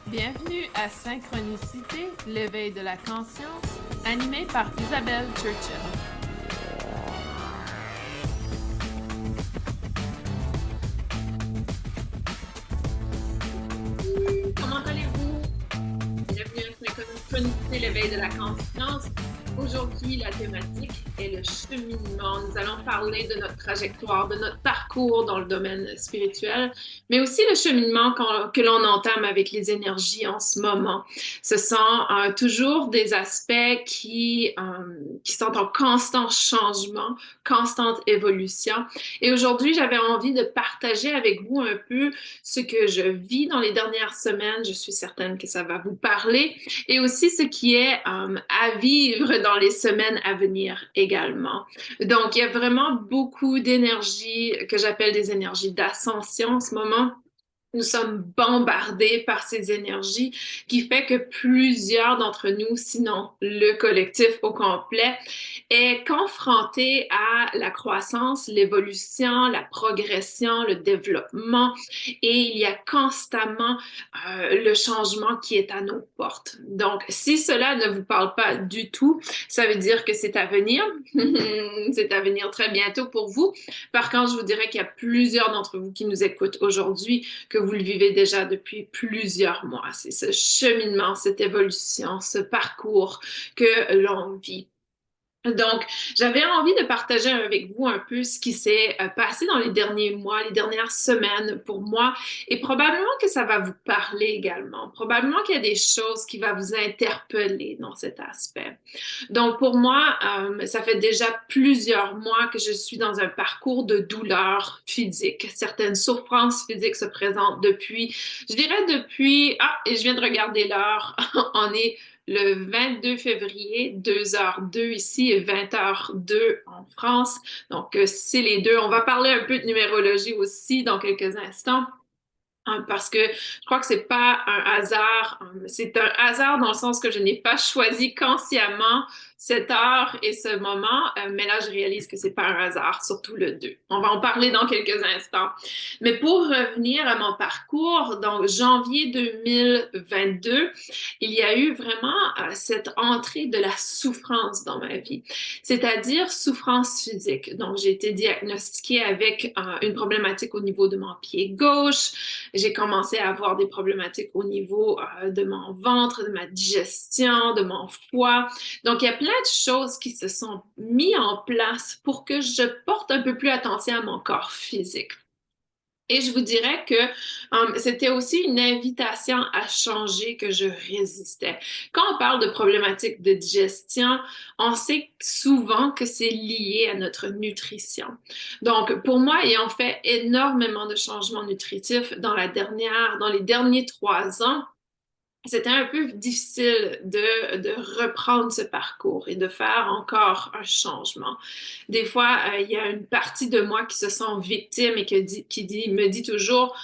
Bienvenue à Synchronicité, l'éveil de la conscience, animé par Isabelle Churchill. Comment allez-vous? Bienvenue à Synchronicité, l'éveil de la conscience. Aujourd'hui, la thématique est le cheminement. Nous allons parler de notre trajectoire, de notre parcours dans le domaine spirituel, mais aussi le cheminement que l'on entame avec les énergies en ce moment. Ce sont toujours des aspects qui sont en constant changement, constante évolution. Et aujourd'hui, j'avais envie de partager avec vous un peu ce que je vis dans les dernières semaines. Je suis certaine que ça va vous parler et aussi ce qui est à vivre dans les semaines à venir également. Donc, il y a vraiment beaucoup d'énergie que j'appelle des énergies d'ascension en ce moment. Nous sommes bombardés par ces énergies qui fait que plusieurs d'entre nous, sinon le collectif au complet, est confronté à la croissance, l'évolution, la progression, le développement et il y a constamment le changement qui est à nos portes. Donc, si cela ne vous parle pas du tout, ça veut dire que c'est à venir. C'est à venir très bientôt pour vous. Par contre, je vous dirais qu'il y a plusieurs d'entre vous qui nous écoutent aujourd'hui que vous le vivez déjà depuis plusieurs mois. C'est ce cheminement, cette évolution, ce parcours que l'on vit. Donc, j'avais envie de partager avec vous un peu ce qui s'est passé dans les derniers mois, les dernières semaines pour moi, et probablement que ça va vous parler également. Probablement qu'il y a des choses qui vont vous interpeller dans cet aspect. Donc, pour moi, ça fait déjà plusieurs mois que je suis dans un parcours de douleur physique. Certaines souffrances physiques se présentent depuis, je dirais et je viens de regarder l'heure, on est le 22 février, 2h02 ici et 20h02 en France. Donc, c'est les deux. On va parler un peu de numérologie aussi dans quelques instants. Parce que je crois que c'est pas un hasard. C'est un hasard dans le sens que je n'ai pas choisi consciemment cette heure et ce moment, mais là, je réalise que c'est pas un hasard, surtout le 2. On va en parler dans quelques instants. Mais pour revenir à mon parcours, donc janvier 2022, il y a eu vraiment cette entrée de la souffrance dans ma vie, c'est-à-dire souffrance physique. Donc, j'ai été diagnostiquée avec une problématique au niveau de mon pied gauche. J'ai commencé à avoir des problématiques au niveau de mon ventre, de ma digestion, de mon foie. Donc, il y a plein de choses qui se sont mises en place pour que je porte un peu plus attention à mon corps physique. Et je vous dirais que c'était aussi une invitation à changer que je résistais. Quand on parle de problématiques de digestion, on sait souvent que c'est lié à notre nutrition. Donc, pour moi, ayant fait énormément de changements nutritifs dans les derniers 3 ans, c'était un peu difficile de reprendre ce parcours et de faire encore un changement. Des fois, il y a une partie de moi qui se sent victime et me dit toujours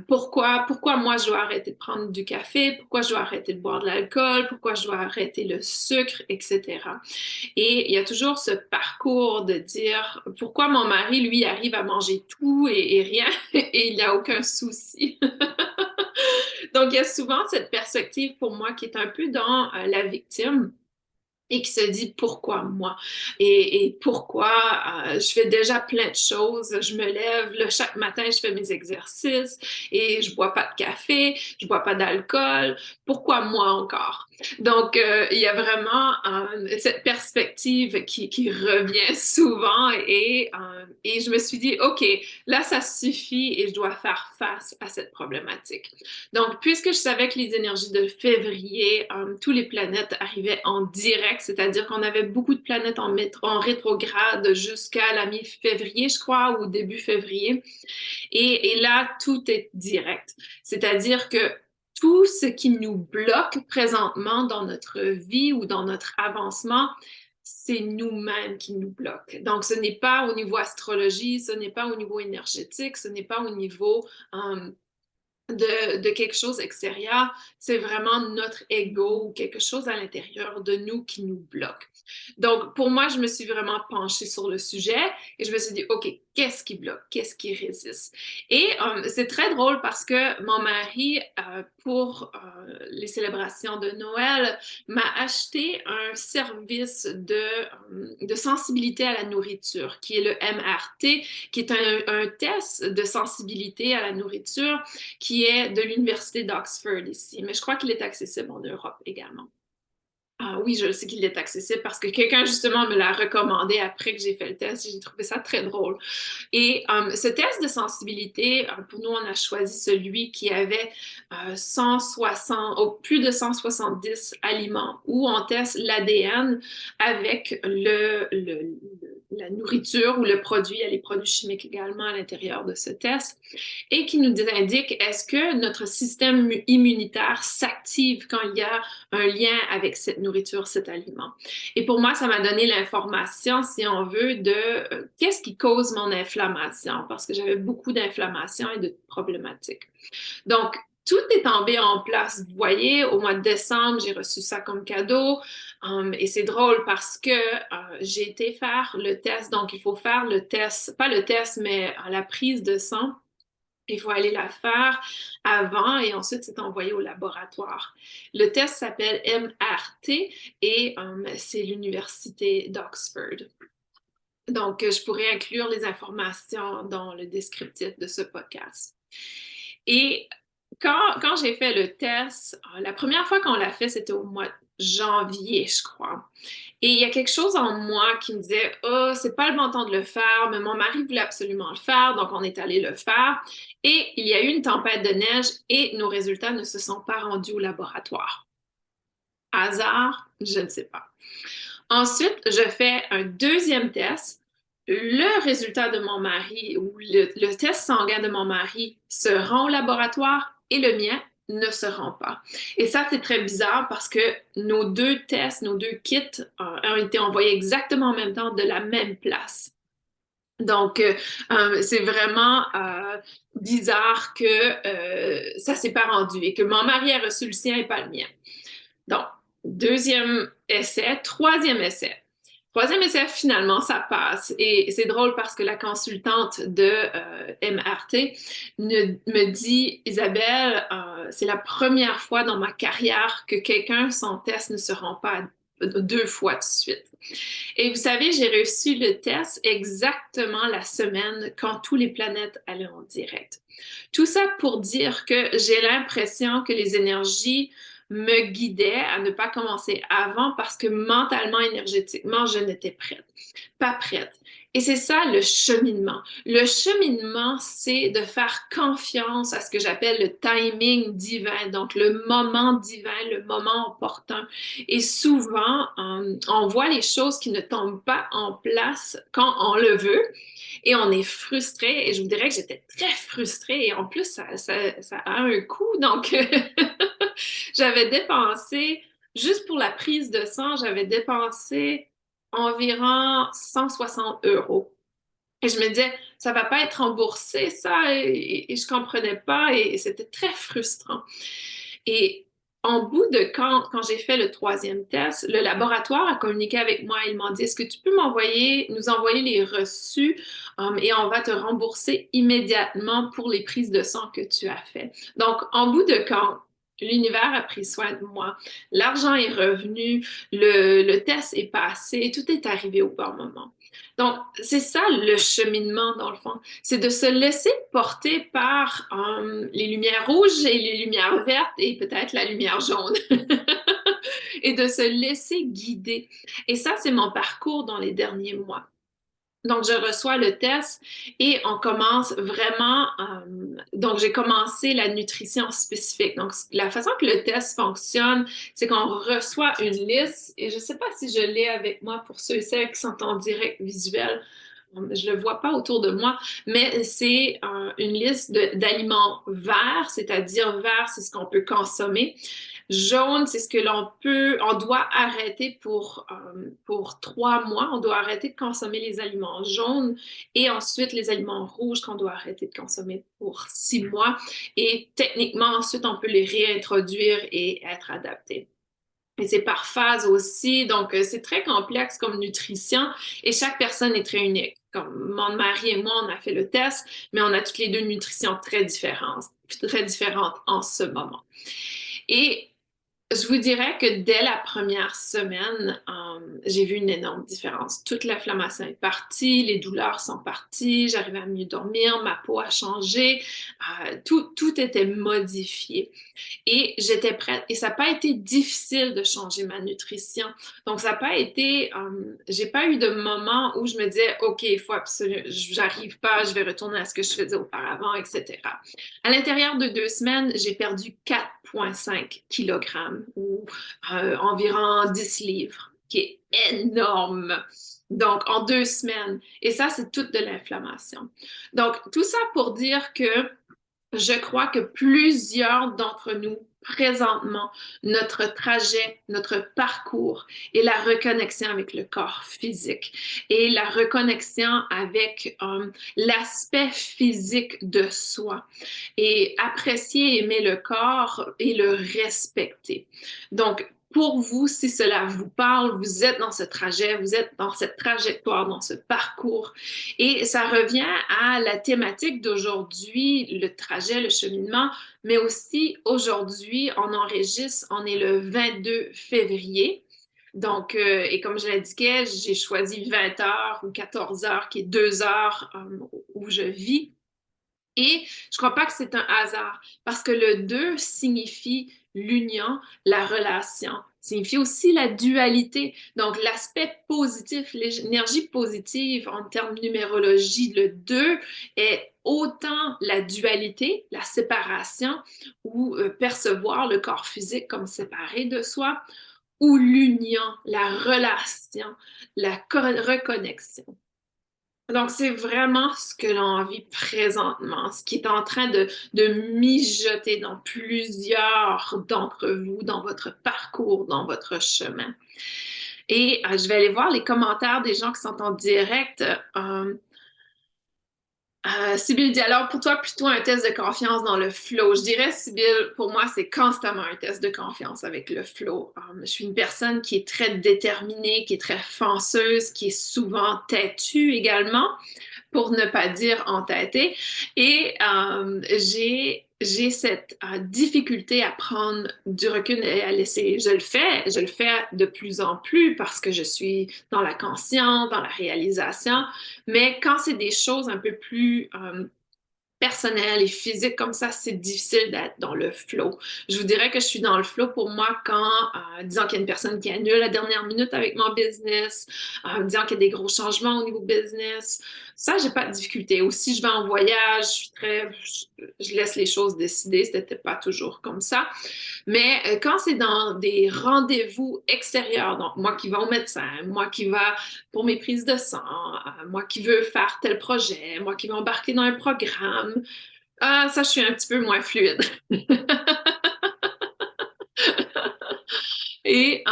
pourquoi moi je dois arrêter de prendre du café, pourquoi je dois arrêter de boire de l'alcool, pourquoi je dois arrêter le sucre, etc. Et il y a toujours ce parcours de dire pourquoi mon mari, lui, arrive à manger tout et rien et il n'y a aucun souci. Donc, il y a souvent cette perspective pour moi qui est un peu dans la victime et qui se dit pourquoi moi et pourquoi je fais déjà plein de choses. Je me lève, là, chaque matin, je fais mes exercices et je bois pas de café, je bois pas d'alcool. Pourquoi moi encore? Donc, il y a vraiment cette perspective qui revient souvent et je me suis dit, OK, là, ça suffit et je dois faire face à cette problématique. Donc, puisque je savais que les énergies de février, tous les planètes arrivaient en direct, c'est-à-dire qu'on avait beaucoup de planètes en rétrograde jusqu'à la mi-février, je crois, ou début février. Et là, tout est direct. C'est-à-dire que tout ce qui nous bloque présentement dans notre vie ou dans notre avancement, c'est nous-mêmes qui nous bloquent. Donc, ce n'est pas au niveau astrologie, ce n'est pas au niveau énergétique, ce n'est pas au niveau de quelque chose extérieur, c'est vraiment notre ego ou quelque chose à l'intérieur de nous qui nous bloque. Donc, pour moi, je me suis vraiment penchée sur le sujet et je me suis dit, OK, Qu'est-ce qui bloque? Qu'est-ce qui résiste? Et c'est très drôle parce que mon mari, pour les célébrations de Noël, m'a acheté un service de sensibilité à la nourriture, qui est le MRT, qui est un test de sensibilité à la nourriture qui est de l'Université d'Oxford ici. Mais je crois qu'il est accessible en Europe également. Ah oui, je sais qu'il est accessible parce que quelqu'un justement me l'a recommandé après que j'ai fait le test. J'ai trouvé ça très drôle. Et ce test de sensibilité, pour nous, on a choisi celui qui avait 160, plus de 170 aliments où on teste l'ADN avec la nourriture ou le produit. Il y a les produits chimiques également à l'intérieur de ce test et qui nous indique est-ce que notre système immunitaire s'active quand il y a un lien avec cette nourriture, cet aliment. Et pour moi, ça m'a donné l'information, si on veut, de qu'est-ce qui cause mon inflammation, parce que j'avais beaucoup d'inflammation et de problématiques. Donc, tout est tombé en place. Vous voyez, au mois de décembre, j'ai reçu ça comme cadeau. Et c'est drôle parce que j'ai été faire le test. Donc, il faut faire le test, pas le test, mais la prise de sang. Il faut aller la faire avant et ensuite c'est envoyé au laboratoire. Le test s'appelle MRT et c'est l'Université d'Oxford. Donc, je pourrais inclure les informations dans le descriptif de ce podcast. Et quand j'ai fait le test, la première fois qu'on l'a fait, c'était au mois de janvier, je crois. Et il y a quelque chose en moi qui me disait, oh, c'est pas le bon temps de le faire, mais mon mari voulait absolument le faire, donc on est allé le faire. Et il y a eu une tempête de neige et nos résultats ne se sont pas rendus au laboratoire. Hasard, je ne sais pas. Ensuite, je fais un deuxième test. Le résultat de mon mari ou le test sanguin de mon mari se rend au laboratoire et le mien ne se rend pas. Et ça, c'est très bizarre parce que nos deux tests, nos deux kits ont été envoyés exactement en même temps de la même place. Donc, c'est vraiment bizarre que ça s'est pas rendu et que mon mari a reçu le sien et pas le mien. Donc, deuxième essai, troisième essai. Troisième essai, finalement, ça passe. Et c'est drôle parce que la consultante de MRT me dit, Isabelle, c'est la première fois dans ma carrière que quelqu'un, son test ne se rend pas deux fois de suite. Et vous savez, j'ai reçu le test exactement la semaine quand tous les planètes allaient en direct. Tout ça pour dire que j'ai l'impression que les énergies me guidaient à ne pas commencer avant parce que mentalement, énergétiquement, je n'étais pas prête. Et c'est ça le cheminement. Le cheminement, c'est de faire confiance à ce que j'appelle le timing divin, donc le moment divin, le moment opportun. Et souvent, on voit les choses qui ne tombent pas en place quand on le veut et on est frustré. Et je vous dirais que j'étais très frustrée et en plus, ça a un coût. Donc, j'avais dépensé, juste pour la prise de sang, j'avais dépensé environ 160 euros. Et je me disais, ça va pas être remboursé, ça, et je comprenais pas, et c'était très frustrant. Et en bout de quand j'ai fait le troisième test, le laboratoire a communiqué avec moi. Ils m'ont dit, est-ce que tu peux nous envoyer les reçus, et on va te rembourser immédiatement pour les prises de sang que tu as fait. Donc, en bout de compte, l'univers a pris soin de moi. L'argent est revenu, le test est passé, tout est arrivé au bon moment. Donc, c'est ça le cheminement, dans le fond. C'est de se laisser porter par les lumières rouges et les lumières vertes et peut-être la lumière jaune. Et de se laisser guider. Et ça, c'est mon parcours dans les derniers mois. Donc, je reçois le test et on commence vraiment. Donc, j'ai commencé la nutrition spécifique. Donc, la façon que le test fonctionne, c'est qu'on reçoit une liste et je ne sais pas si je l'ai avec moi pour ceux et celles qui sont en direct visuel. Je le vois pas autour de moi, mais c'est une liste d'aliments verts, c'est-à-dire vert, c'est ce qu'on peut consommer. Jaune, c'est ce que on doit arrêter pour 3 mois. On doit arrêter de consommer les aliments jaunes et ensuite les aliments rouges qu'on doit arrêter de consommer pour 6 mois. Et techniquement, ensuite, on peut les réintroduire et être adaptés. Et c'est par phase aussi, donc c'est très complexe comme nutrition et chaque personne est très unique. Comme mon mari et moi, on a fait le test, mais on a toutes les deux une nutrition très différente en ce moment. Et je vous dirais que dès la première semaine, j'ai vu une énorme différence. Toute l'inflammation est partie, les douleurs sont parties, j'arrivais à mieux dormir, ma peau a changé, tout était modifié. Et j'étais prête. Et ça n'a pas été difficile de changer ma nutrition. Donc, ça n'a pas été. J'ai pas eu de moment où je me disais, OK, il faut absolument, j'arrive pas, je vais retourner à ce que je faisais auparavant, etc. À l'intérieur de 2 semaines, j'ai perdu 4,5 kilogrammes ou environ 10 livres, qui est énorme. Donc, en 2 semaines. Et ça, c'est toute de l'inflammation. Donc, tout ça pour dire que je crois que plusieurs d'entre nous, présentement, notre trajet, notre parcours et la reconnexion avec le corps physique et la reconnexion avec l'aspect physique de soi et apprécier, aimer le corps et le respecter. Donc, pour vous, si cela vous parle, vous êtes dans ce trajet, vous êtes dans cette trajectoire, dans ce parcours. Et ça revient à la thématique d'aujourd'hui, le trajet, le cheminement, mais aussi aujourd'hui, on enregistre, on est le 22 février. Donc, et comme je l'indiquais, j'ai choisi 20 heures ou 14 heures, qui est 2 heures où je vis. Et je crois pas que c'est un hasard, parce que le 2 signifie l'union, la relation, signifie aussi la dualité. Donc, l'aspect positif, l'énergie positive en termes de numérologie, le 2 est autant la dualité, la séparation, ou percevoir le corps physique comme séparé de soi, ou l'union, la relation, la reconnexion. Donc, c'est vraiment ce que l'on vit présentement, ce qui est en train de mijoter dans plusieurs d'entre vous, dans votre parcours, dans votre chemin. Et je vais aller voir les commentaires des gens qui sont en direct. Sybille dit alors pour toi plutôt un test de confiance dans le flow. Je dirais, Sybille, pour moi, c'est constamment un test de confiance avec le flow. Je suis une personne qui est très déterminée, qui est très fonceuse, qui est souvent têtue également, pour ne pas dire entêtée. Et j'ai cette difficulté à prendre du recul et à laisser. Je le fais de plus en plus parce que je suis dans la conscience, dans la réalisation. Mais quand c'est des choses un peu plus personnel et physique comme ça, c'est difficile d'être dans le flow. Je vous dirais que je suis dans le flow pour moi quand, disons qu'il y a une personne qui annule la dernière minute avec mon business, disons qu'il y a des gros changements au niveau business. Ça, j'ai pas de difficulté. Ou si je vais en voyage, je laisse les choses décider. C'était pas toujours comme ça. Mais quand c'est dans des rendez-vous extérieurs, donc moi qui vais au médecin, moi qui vais pour mes prises de sang, moi qui veux faire tel projet, moi qui vais embarquer dans un programme, ça, je suis un petit peu moins fluide. Et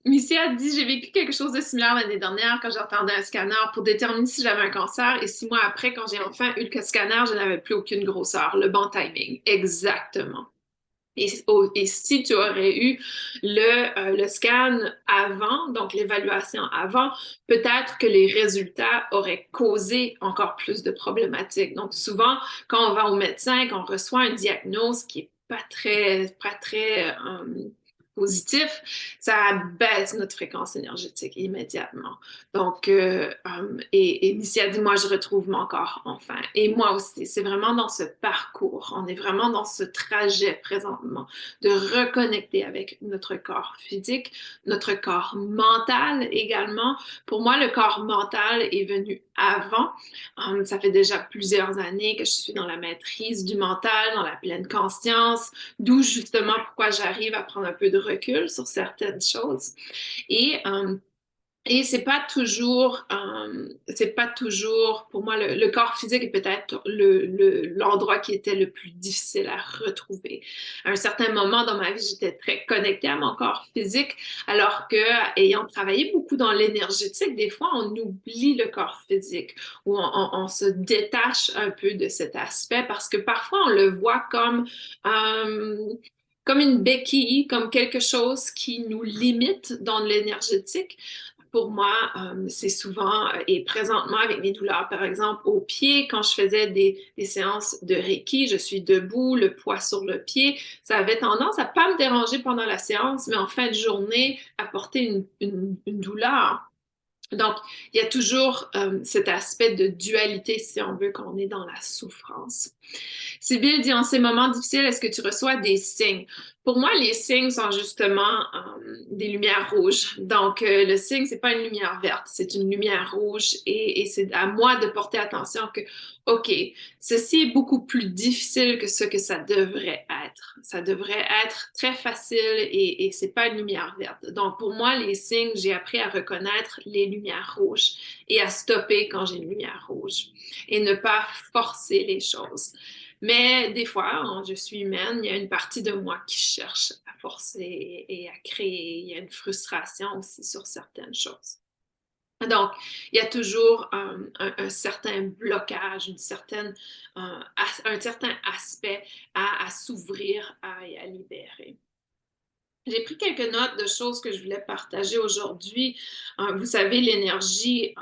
Missy a dit, j'ai vécu quelque chose de similaire l'année dernière quand j'attendais un scanner pour déterminer si j'avais un cancer. Et 6 mois après, quand j'ai enfin eu le scanner, je n'avais plus aucune grosseur. Le bon timing. Exactement. Et si tu aurais eu le scan avant, donc l'évaluation avant, peut-être que les résultats auraient causé encore plus de problématiques. Donc souvent, quand on va au médecin, qu'on reçoit un diagnostic qui est pas très positif, ça baisse notre fréquence énergétique immédiatement. Donc, et Missy a dit, moi, je retrouve mon corps enfin. Et moi aussi, c'est vraiment dans ce parcours, on est vraiment dans ce trajet présentement de reconnecter avec notre corps physique, notre corps mental également. Pour moi, le corps mental est venu avant. Ça fait déjà plusieurs années que je suis dans la maîtrise du mental, dans la pleine conscience, d'où justement pourquoi j'arrive à prendre un peu de recul sur certaines choses. Et et c'est pas toujours, pour moi, le corps physique est peut-être l'endroit qui était le plus difficile à retrouver. À un certain moment dans ma vie, j'étais très connectée à mon corps physique, alors que, ayant travaillé beaucoup dans l'énergétique, des fois, on oublie le corps physique, ou on se détache un peu de cet aspect, parce que parfois, on le voit comme une béquille, comme quelque chose qui nous limite dans l'énergétique. Pour moi, c'est souvent, et présentement avec mes douleurs, par exemple, au pied, quand je faisais des séances de Reiki, je suis debout, le poids sur le pied, ça avait tendance à pas me déranger pendant la séance, mais en fin de journée, apporter une douleur. Donc, il y a toujours cet aspect de dualité, si on veut, qu'on est dans la souffrance. Sibylle dit, en ces moments difficiles, est-ce que tu reçois des signes? Pour moi, les signes sont justement des lumières rouges. Donc, le signe, c'est pas une lumière verte, c'est une lumière rouge et c'est à moi de porter attention que, OK, ceci est beaucoup plus difficile que ce que ça devrait être. Ça devrait être très facile et c'est pas une lumière verte. Donc, pour moi, les signes, j'ai appris à reconnaître les lumières rouges et à stopper quand j'ai une lumière rouge et ne pas forcer les choses. Mais des fois, je suis humaine, il y a une partie de moi qui cherche à forcer et à créer. Il y a une frustration aussi sur certaines choses. Donc, il y a toujours un certain blocage, un certain aspect à s'ouvrir et à libérer. J'ai pris quelques notes de choses que je voulais partager aujourd'hui. Vous savez, l'énergie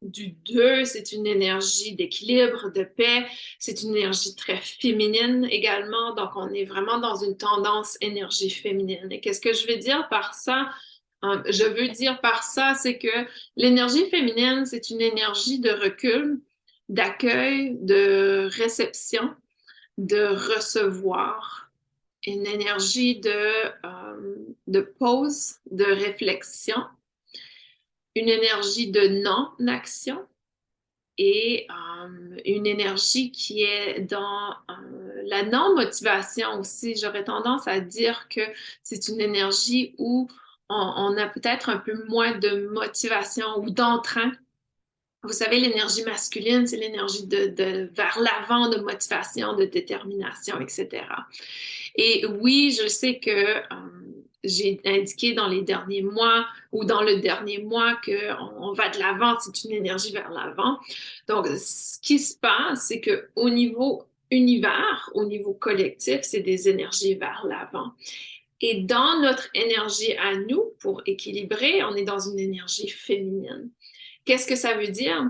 du 2, c'est une énergie d'équilibre, de paix. C'est une énergie très féminine également. Donc, on est vraiment dans une tendance énergie féminine. Et qu'est-ce que je veux dire par ça? Je veux dire par ça, c'est que l'énergie féminine, c'est une énergie de recul, d'accueil, de réception, de recevoir, une énergie de pause, de réflexion, une énergie de non-action et une énergie qui est dans la non-motivation aussi. J'aurais tendance à dire que c'est une énergie où on a peut-être un peu moins de motivation ou d'entrain. Vous savez, l'énergie masculine, c'est l'énergie vers l'avant, de motivation, de détermination, etc. Et oui, je sais que j'ai indiqué dans les derniers mois ou dans le dernier mois qu'on va de l'avant, c'est une énergie vers l'avant. Donc, ce qui se passe, c'est qu'au niveau univers, au niveau collectif, c'est des énergies vers l'avant. Et dans notre énergie à nous, pour équilibrer, on est dans une énergie féminine. Qu'est-ce que ça veut dire?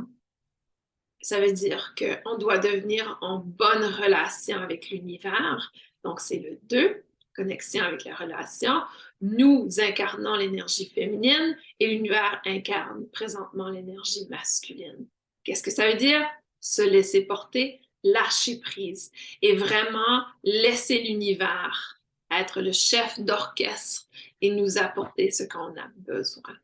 Ça veut dire qu'on doit devenir en bonne relation avec l'univers. Donc, c'est le 2, connexion avec la relation. Nous incarnons l'énergie féminine et l'univers incarne présentement l'énergie masculine. Qu'est-ce que ça veut dire? Se laisser porter, lâcher prise et vraiment laisser l'univers être le chef d'orchestre et nous apporter ce qu'on a besoin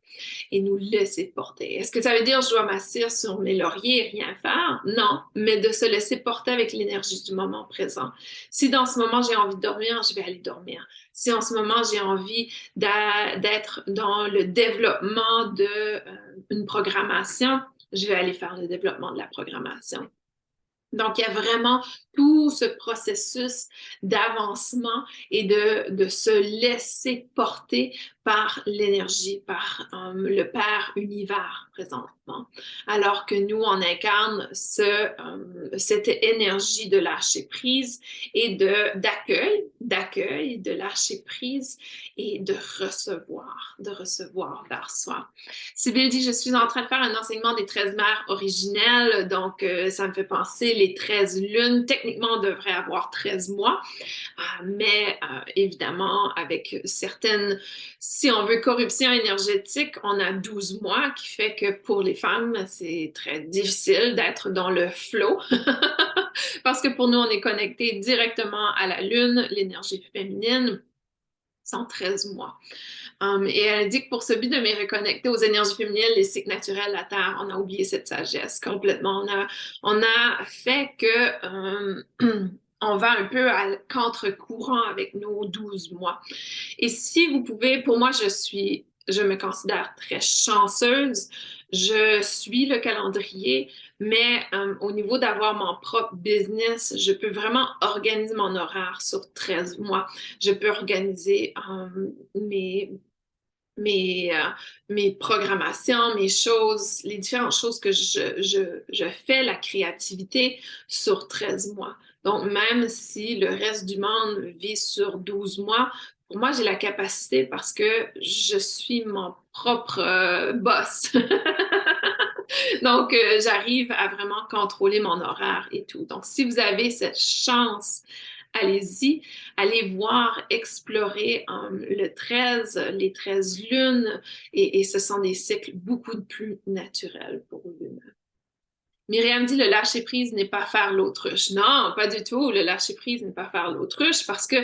et nous laisser porter. Est-ce que ça veut dire je dois m'asseoir sur mes lauriers et rien faire? Non, mais de se laisser porter avec l'énergie du moment présent. Si dans ce moment j'ai envie de dormir, je vais aller dormir. Si en ce moment j'ai envie d'être dans le développement d'une programmation, je vais aller faire le développement de la programmation. Donc, il y a vraiment tout ce processus d'avancement et de se laisser porter par l'énergie, par le Père univers présentement. Alors que nous, on incarne cette énergie de lâcher prise et d'accueil, de lâcher prise et de recevoir vers soi. Sibylle dit, je suis en train de faire un enseignement des 13 mères originelles, donc ça me fait penser les 13 lunes. Techniquement, on devrait avoir 13 mois, mais évidemment, avec certaines, si on veut, corruption énergétique, on a 12 mois, qui fait que pour les femmes, c'est très difficile d'être dans le flow. Parce que pour nous, on est connecté directement à la lune, l'énergie féminine, sont 13 mois. Et elle dit que pour ce but de me reconnecter aux énergies féminines, les cycles naturels, la Terre, on a oublié cette sagesse complètement. On a fait que on va un peu à contre-courant avec nos 12 mois. Et si vous pouvez, pour moi, je me considère très chanceuse. Je suis le calendrier, mais au niveau d'avoir mon propre business, je peux vraiment organiser mon horaire sur 13 mois. Je peux organiser mes programmations, mes choses, les différentes choses que je fais, la créativité sur 13 mois. Donc, même si le reste du monde vit sur 12 mois, pour moi, j'ai la capacité parce que je suis mon propre boss. Donc, j'arrive à vraiment contrôler mon horaire et tout. Donc, si vous avez cette chance, allez-y, allez voir, explorer le 13, les 13 lunes, et ce sont des cycles beaucoup plus naturels pour vous. Myriam dit le lâcher prise n'est pas faire l'autruche. Non, pas du tout. Le lâcher prise n'est pas faire l'autruche parce que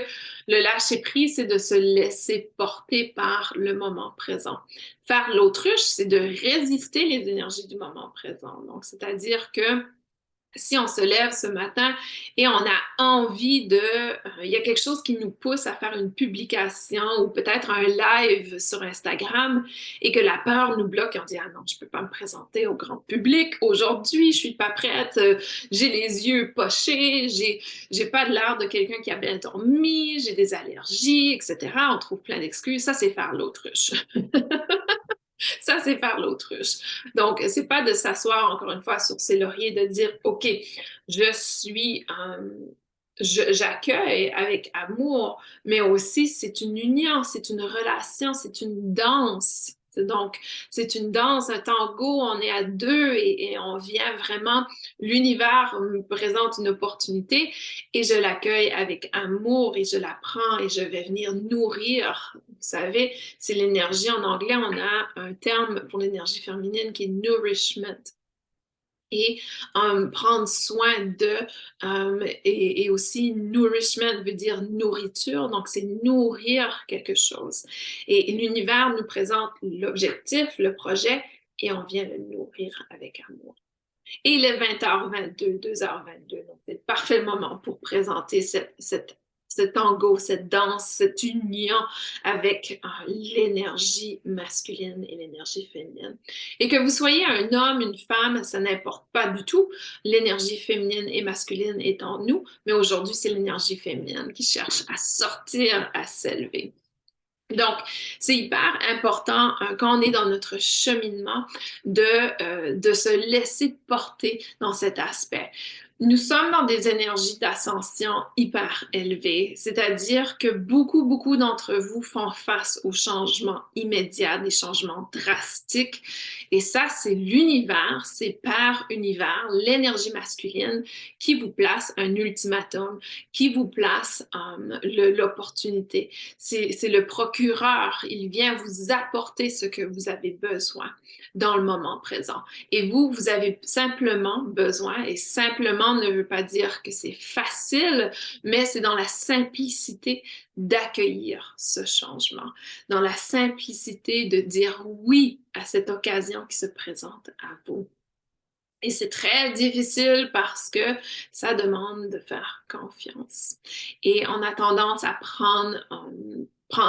le lâcher prise, c'est de se laisser porter par le moment présent. Faire l'autruche, c'est de résister les énergies du moment présent. Donc, c'est-à-dire que si on se lève ce matin et on a envie il y a quelque chose qui nous pousse à faire une publication ou peut-être un live sur Instagram et que la peur nous bloque et on dit, ah non, je peux pas me présenter au grand public aujourd'hui, je suis pas prête, j'ai les yeux pochés, j'ai pas de l'air de quelqu'un qui a bien dormi, j'ai des allergies, etc. On trouve plein d'excuses. Ça, c'est faire l'autruche. Ça, c'est faire l'autruche. Donc, c'est pas de s'asseoir encore une fois sur ses lauriers, de dire, OK, je suis, j'accueille avec amour, mais aussi c'est une union, c'est une relation, c'est une danse. Donc, c'est une danse, un tango, on est à deux et on vient vraiment, l'univers me présente une opportunité et je l'accueille avec amour et je la prends et je vais venir nourrir. Vous savez, c'est l'énergie. En anglais, on a un terme pour l'énergie féminine qui est nourishment. Et prendre soin de, et aussi nourishment veut dire nourriture, donc c'est nourrir quelque chose. Et l'univers nous présente l'objectif, le projet, et on vient le nourrir avec amour. Et il est 20h22, 2h22, donc c'est le parfait moment pour présenter ce tango, cette danse, cette union avec l'énergie masculine et l'énergie féminine. Et que vous soyez un homme, une femme, ça n'importe pas du tout. L'énergie féminine et masculine est en nous, mais aujourd'hui, c'est l'énergie féminine qui cherche à sortir, à s'élever. Donc, c'est hyper important quand on est dans notre cheminement de se laisser porter dans cet aspect. Nous sommes dans des énergies d'ascension hyper élevées, c'est-à-dire que beaucoup d'entre vous font face aux changements immédiats, des changements drastiques. Et ça, c'est l'univers, c'est par univers, l'énergie masculine qui vous place un ultimatum, qui vous place l'opportunité. C'est le procureur, il vient vous apporter ce que vous avez besoin dans le moment présent. Et vous avez simplement besoin, et simplement ne veut pas dire que c'est facile, mais c'est dans la simplicité d'accueillir ce changement, dans la simplicité de dire oui à cette occasion qui se présente à vous. Et c'est très difficile parce que ça demande de faire confiance. Et on a tendance à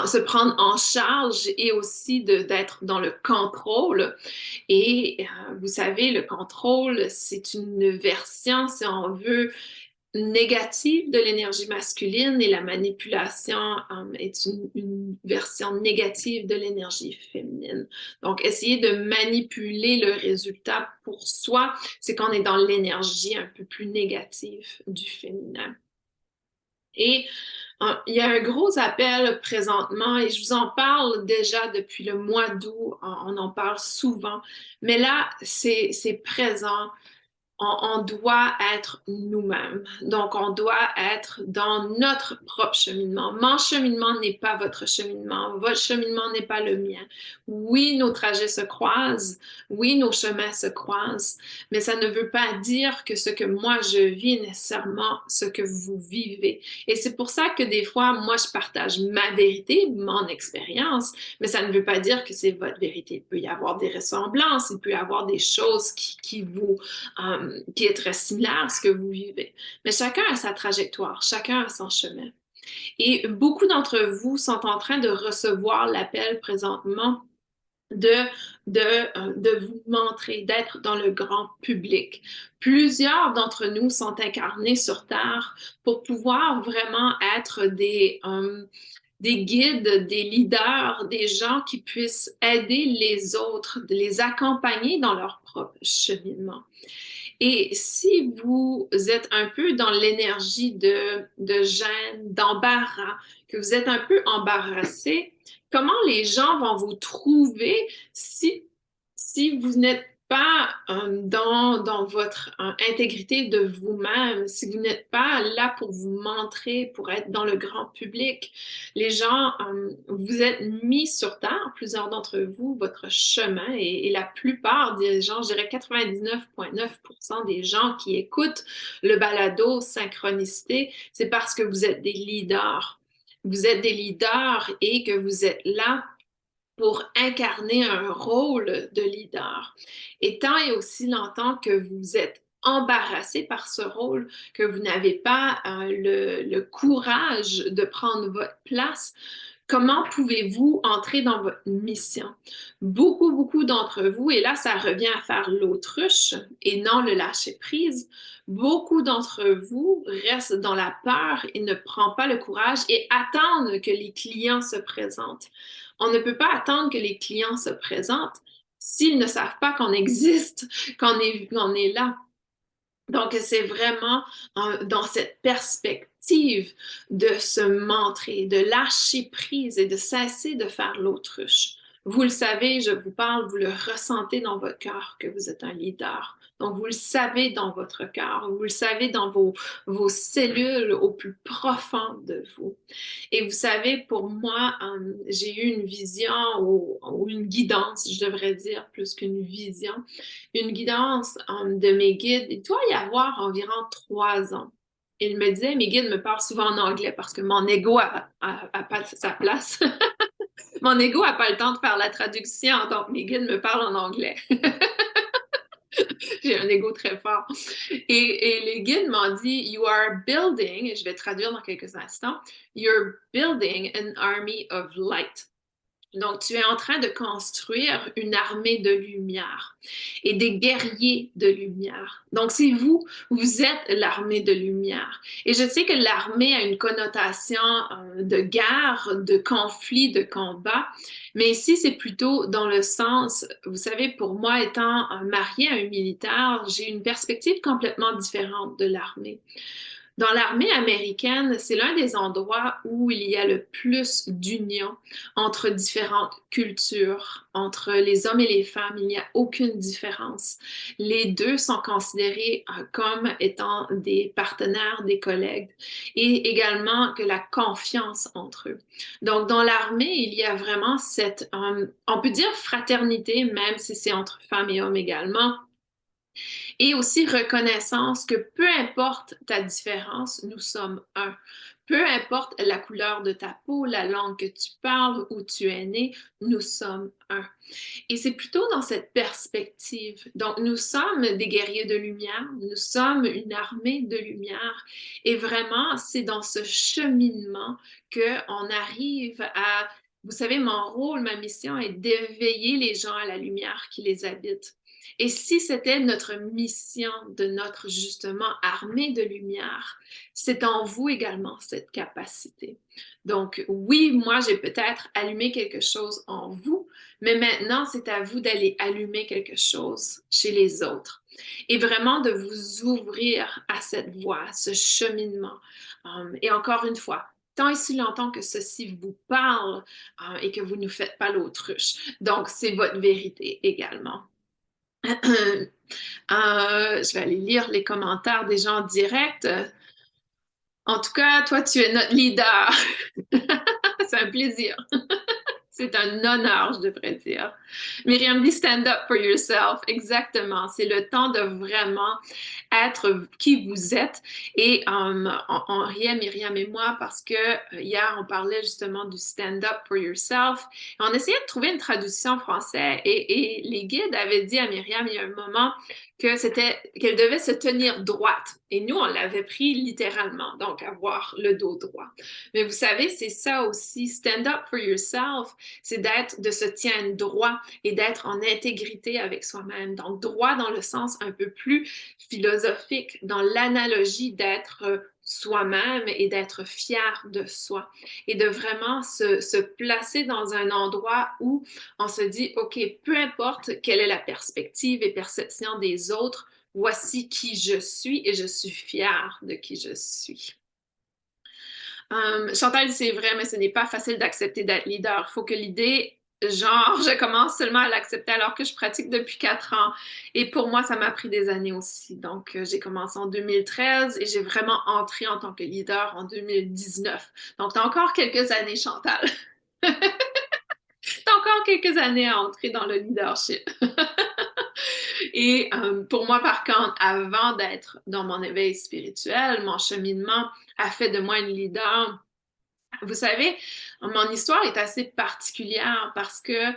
se prendre en charge et aussi d'être dans le contrôle. Et vous savez, le contrôle, c'est une version, si on veut, négative de l'énergie masculine et la manipulation est une version négative de l'énergie féminine. Donc, essayer de manipuler le résultat pour soi, c'est qu'on est dans l'énergie un peu plus négative du féminin. Et il y a un gros appel présentement et je vous en parle déjà depuis le mois d'août, on en parle souvent, mais là, c'est présent. On doit être nous-mêmes. Donc, on doit être dans notre propre cheminement. Mon cheminement n'est pas votre cheminement. Votre cheminement n'est pas le mien. Oui, nos trajets se croisent. Oui, nos chemins se croisent. Mais ça ne veut pas dire que ce que moi je vis est nécessairement ce que vous vivez. Et c'est pour ça que des fois, moi, je partage ma vérité, mon expérience, mais ça ne veut pas dire que c'est votre vérité. Il peut y avoir des ressemblances, il peut y avoir des choses qui est très similaire à ce que vous vivez. Mais chacun a sa trajectoire, chacun a son chemin. Et beaucoup d'entre vous sont en train de recevoir l'appel présentement de vous montrer, d'être dans le grand public. Plusieurs d'entre nous sont incarnés sur Terre pour pouvoir vraiment être des guides, des leaders, des gens qui puissent aider les autres, de les accompagner dans leur propre cheminement. Et si vous êtes un peu dans l'énergie de gêne, d'embarras, que vous êtes un peu embarrassé, comment les gens vont vous trouver si, si vous n'êtes pas dans votre intégrité de vous-même, si vous n'êtes pas là pour vous montrer, pour être dans le grand public? Les gens, vous êtes mis sur terre, plusieurs d'entre vous, votre chemin, et la plupart des gens, je dirais 99,9% des gens qui écoutent le balado Synchronicité, c'est parce que vous êtes des leaders. Vous êtes des leaders et que vous êtes là pour incarner un rôle de leader. Et tant et aussi longtemps que vous êtes embarrassé par ce rôle, que vous n'avez pas le courage de prendre votre place, comment pouvez-vous entrer dans votre mission? Beaucoup d'entre vous, et là, ça revient à faire l'autruche et non le lâcher-prise, beaucoup d'entre vous restent dans la peur et ne prennent pas le courage et attendent que les clients se présentent. On ne peut pas attendre que les clients se présentent s'ils ne savent pas qu'on existe, qu'on est là. Donc, c'est vraiment dans cette perspective de se montrer, de lâcher prise et de cesser de faire l'autruche. Vous le savez, je vous parle, vous le ressentez dans votre cœur que vous êtes un leader. Donc, vous le savez dans votre cœur, vous le savez dans vos cellules au plus profond de vous. Et vous savez, pour moi, j'ai eu une vision ou une guidance, je devrais dire, plus qu'une vision, une guidance de mes guides. Il doit y avoir environ 3 ans. Il me disait, mes guides me parlent souvent en anglais parce que mon ego a pas sa place. Mon ego n'a pas le temps de faire la traduction, donc mes guides me parlent en anglais. J'ai un ego très fort. Et les guides m'ont dit, You are building, et je vais traduire dans quelques instants, You're building an army of light. Donc, tu es en train de construire une armée de lumière et des guerriers de lumière. Donc, c'est vous, vous êtes l'armée de lumière. Et je sais que l'armée a une connotation de guerre, de conflit, de combat, mais ici, c'est plutôt dans le sens, vous savez, pour moi, étant mariée à un militaire, j'ai une perspective complètement différente de l'armée. Dans l'armée américaine, c'est l'un des endroits où il y a le plus d'union entre différentes cultures, entre les hommes et les femmes. Il n'y a aucune différence. Les deux sont considérés comme étant des partenaires, des collègues, et également que la confiance entre eux. Donc, dans l'armée, il y a vraiment cette, on peut dire fraternité, même si c'est entre femmes et hommes également, et aussi reconnaissance que peu importe ta différence, nous sommes un. Peu importe la couleur de ta peau, la langue que tu parles, où tu es né, nous sommes un. Et c'est plutôt dans cette perspective. Donc, nous sommes des guerriers de lumière, nous sommes une armée de lumière. Et vraiment, c'est dans ce cheminement qu'on arrive à... Vous savez, mon rôle, ma mission est d'éveiller les gens à la lumière qui les habite. Et si c'était notre mission de notre justement armée de lumière, c'est en vous également cette capacité. Donc oui, moi j'ai peut-être allumé quelque chose en vous, mais maintenant c'est à vous d'aller allumer quelque chose chez les autres et vraiment de vous ouvrir à cette voie, à ce cheminement. Et encore une fois, tant et si longtemps que ceci vous parle et que vous ne faites pas l'autruche. Donc c'est votre vérité également. Je vais aller lire les commentaires des gens en direct. En tout cas, toi, tu es notre leader. C'est un plaisir. C'est un honneur, je devrais dire. Myriam dit stand up for yourself. Exactement. C'est le temps de vraiment être qui vous êtes. Et on riait, Myriam et moi, parce que hier, on parlait justement du stand up for yourself. On essayait de trouver une traduction en français et les guides avaient dit à Myriam, il y a un moment, qu'elle devait se tenir droite. Et nous, on l'avait pris littéralement, donc avoir le dos droit. Mais vous savez, c'est ça aussi, stand up for yourself, c'est de se tenir droit et d'être en intégrité avec soi-même. Donc, droit dans le sens un peu plus philosophique, dans l'analogie d'être soi-même et d'être fier de soi et de vraiment se placer dans un endroit où on se dit, OK, peu importe quelle est la perspective et perception des autres, voici qui je suis et je suis fière de qui je suis. Chantal, c'est vrai, mais ce n'est pas facile d'accepter d'être leader. Il faut que l'idée, genre, je commence seulement à l'accepter alors que je pratique depuis 4 ans. Et pour moi, ça m'a pris des années aussi. Donc, j'ai commencé en 2013 et j'ai vraiment entré en tant que leader en 2019. Donc, tu as encore quelques années, Chantal. Tu as encore quelques années à entrer dans le leadership. Et pour moi, par contre, avant d'être dans mon éveil spirituel, mon cheminement a fait de moi une leader. Vous savez, mon histoire est assez particulière parce que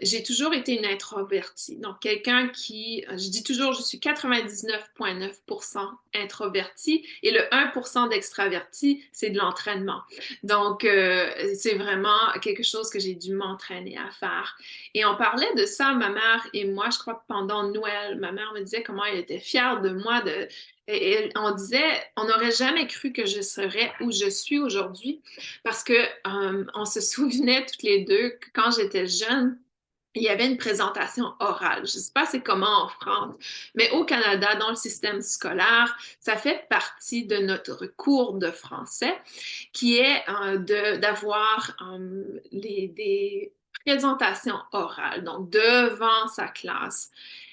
j'ai toujours été une introvertie. Donc, quelqu'un qui, je dis toujours, je suis 99,9% introvertie et le 1% d'extraverti, c'est de l'entraînement. Donc, c'est vraiment quelque chose que j'ai dû m'entraîner à faire. Et on parlait de ça, ma mère et moi, je crois que pendant Noël, ma mère me disait comment elle était fière de moi et on disait, on n'aurait jamais cru que je serais où je suis aujourd'hui parce que on se souvenait toutes les deux que quand j'étais jeune, il y avait une présentation orale. Je ne sais pas c'est comment en France, mais au Canada, dans le système scolaire, ça fait partie de notre cours de français qui est d'avoir des présentations orales, donc devant sa classe.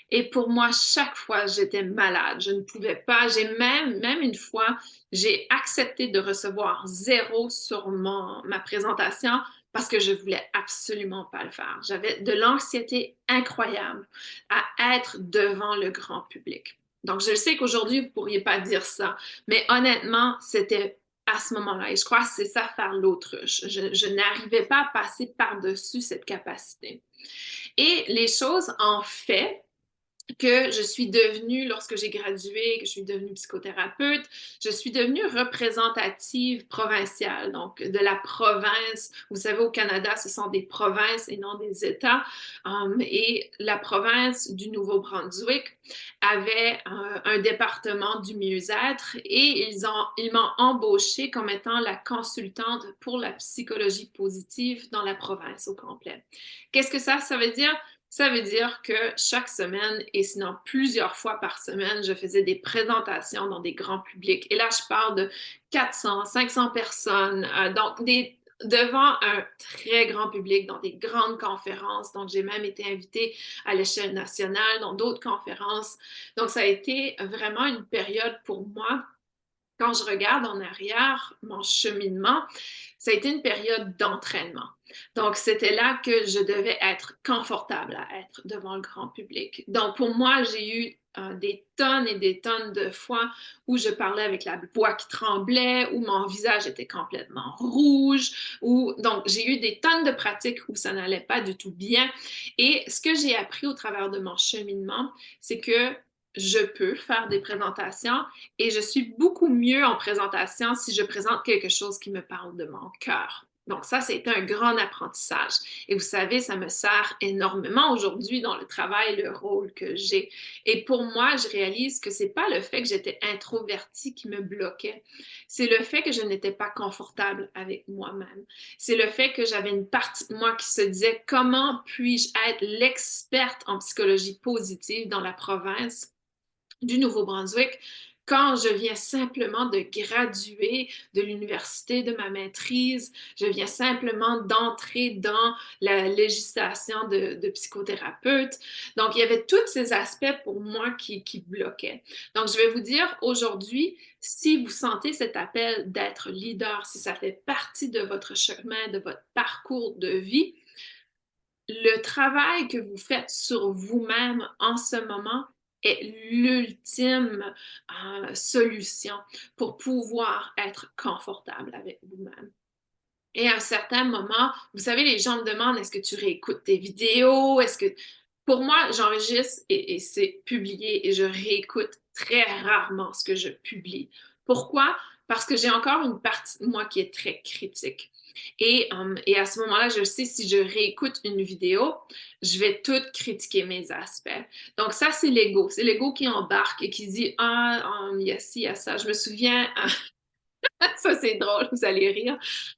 Et pour moi, chaque fois, j'étais malade. Je ne pouvais pas. Même une fois, j'ai accepté de recevoir 0 sur ma présentation parce que je voulais absolument pas le faire. J'avais de l'anxiété incroyable à être devant le grand public. Donc, je sais qu'aujourd'hui, vous ne pourriez pas dire ça, mais honnêtement, c'était à ce moment-là. Et je crois que c'est ça faire l'autruche. Je n'arrivais pas à passer par-dessus cette capacité. Et les choses, en fait, que je suis devenue, lorsque j'ai gradué, que je suis devenue psychothérapeute, je suis devenue représentative provinciale, donc de la province. Vous savez, au Canada, ce sont des provinces et non des États. Et la province du Nouveau-Brunswick avait un département du mieux-être et ils m'ont embauchée comme étant la consultante pour la psychologie positive dans la province au complet. Qu'est-ce que ça veut dire? Ça veut dire que chaque semaine, et sinon plusieurs fois par semaine, je faisais des présentations dans des grands publics. Et là, je parle de 400, 500 personnes, donc devant un très grand public, dans des grandes conférences. Donc, j'ai même été invitée à l'échelle nationale dans d'autres conférences. Donc, ça a été vraiment une période pour moi quand je regarde en arrière mon cheminement, ça a été une période d'entraînement. Donc, c'était là que je devais être confortable à être devant le grand public. Donc, pour moi, j'ai eu des tonnes et des tonnes de fois où je parlais avec la voix qui tremblait, où mon visage était complètement rouge, donc j'ai eu des tonnes de pratiques où ça n'allait pas du tout bien. Et ce que j'ai appris au travers de mon cheminement, c'est que je peux faire des présentations et je suis beaucoup mieux en présentation si je présente quelque chose qui me parle de mon cœur. Donc ça, c'est un grand apprentissage. Et vous savez, ça me sert énormément aujourd'hui dans le travail, le rôle que j'ai. Et pour moi, je réalise que c'est pas le fait que j'étais introvertie qui me bloquait. C'est le fait que je n'étais pas confortable avec moi-même. C'est le fait que j'avais une partie de moi qui se disait comment puis-je être l'experte en psychologie positive dans la province du Nouveau-Brunswick quand je viens simplement de graduer de l'université de ma maîtrise, je viens simplement d'entrer dans la législation de psychothérapeute. Donc, il y avait tous ces aspects pour moi qui bloquaient. Donc, je vais vous dire aujourd'hui, si vous sentez cet appel d'être leader, si ça fait partie de votre chemin, de votre parcours de vie, le travail que vous faites sur vous-même en ce moment est l'ultime solution pour pouvoir être confortable avec vous-même. Et à un certain moment, vous savez, les gens me demandent, est-ce que tu réécoutes tes vidéos? Est-ce que... Pour moi, j'enregistre et c'est publié et je réécoute très rarement ce que je publie. Pourquoi? Parce que j'ai encore une partie de moi qui est très critique. Et à ce moment-là, je sais si je réécoute une vidéo, je vais tout critiquer mes aspects. Donc ça, c'est l'ego. C'est l'ego qui embarque et qui dit, ah, il y a ci, il y a ça. Je me souviens, ça c'est drôle, vous allez rire.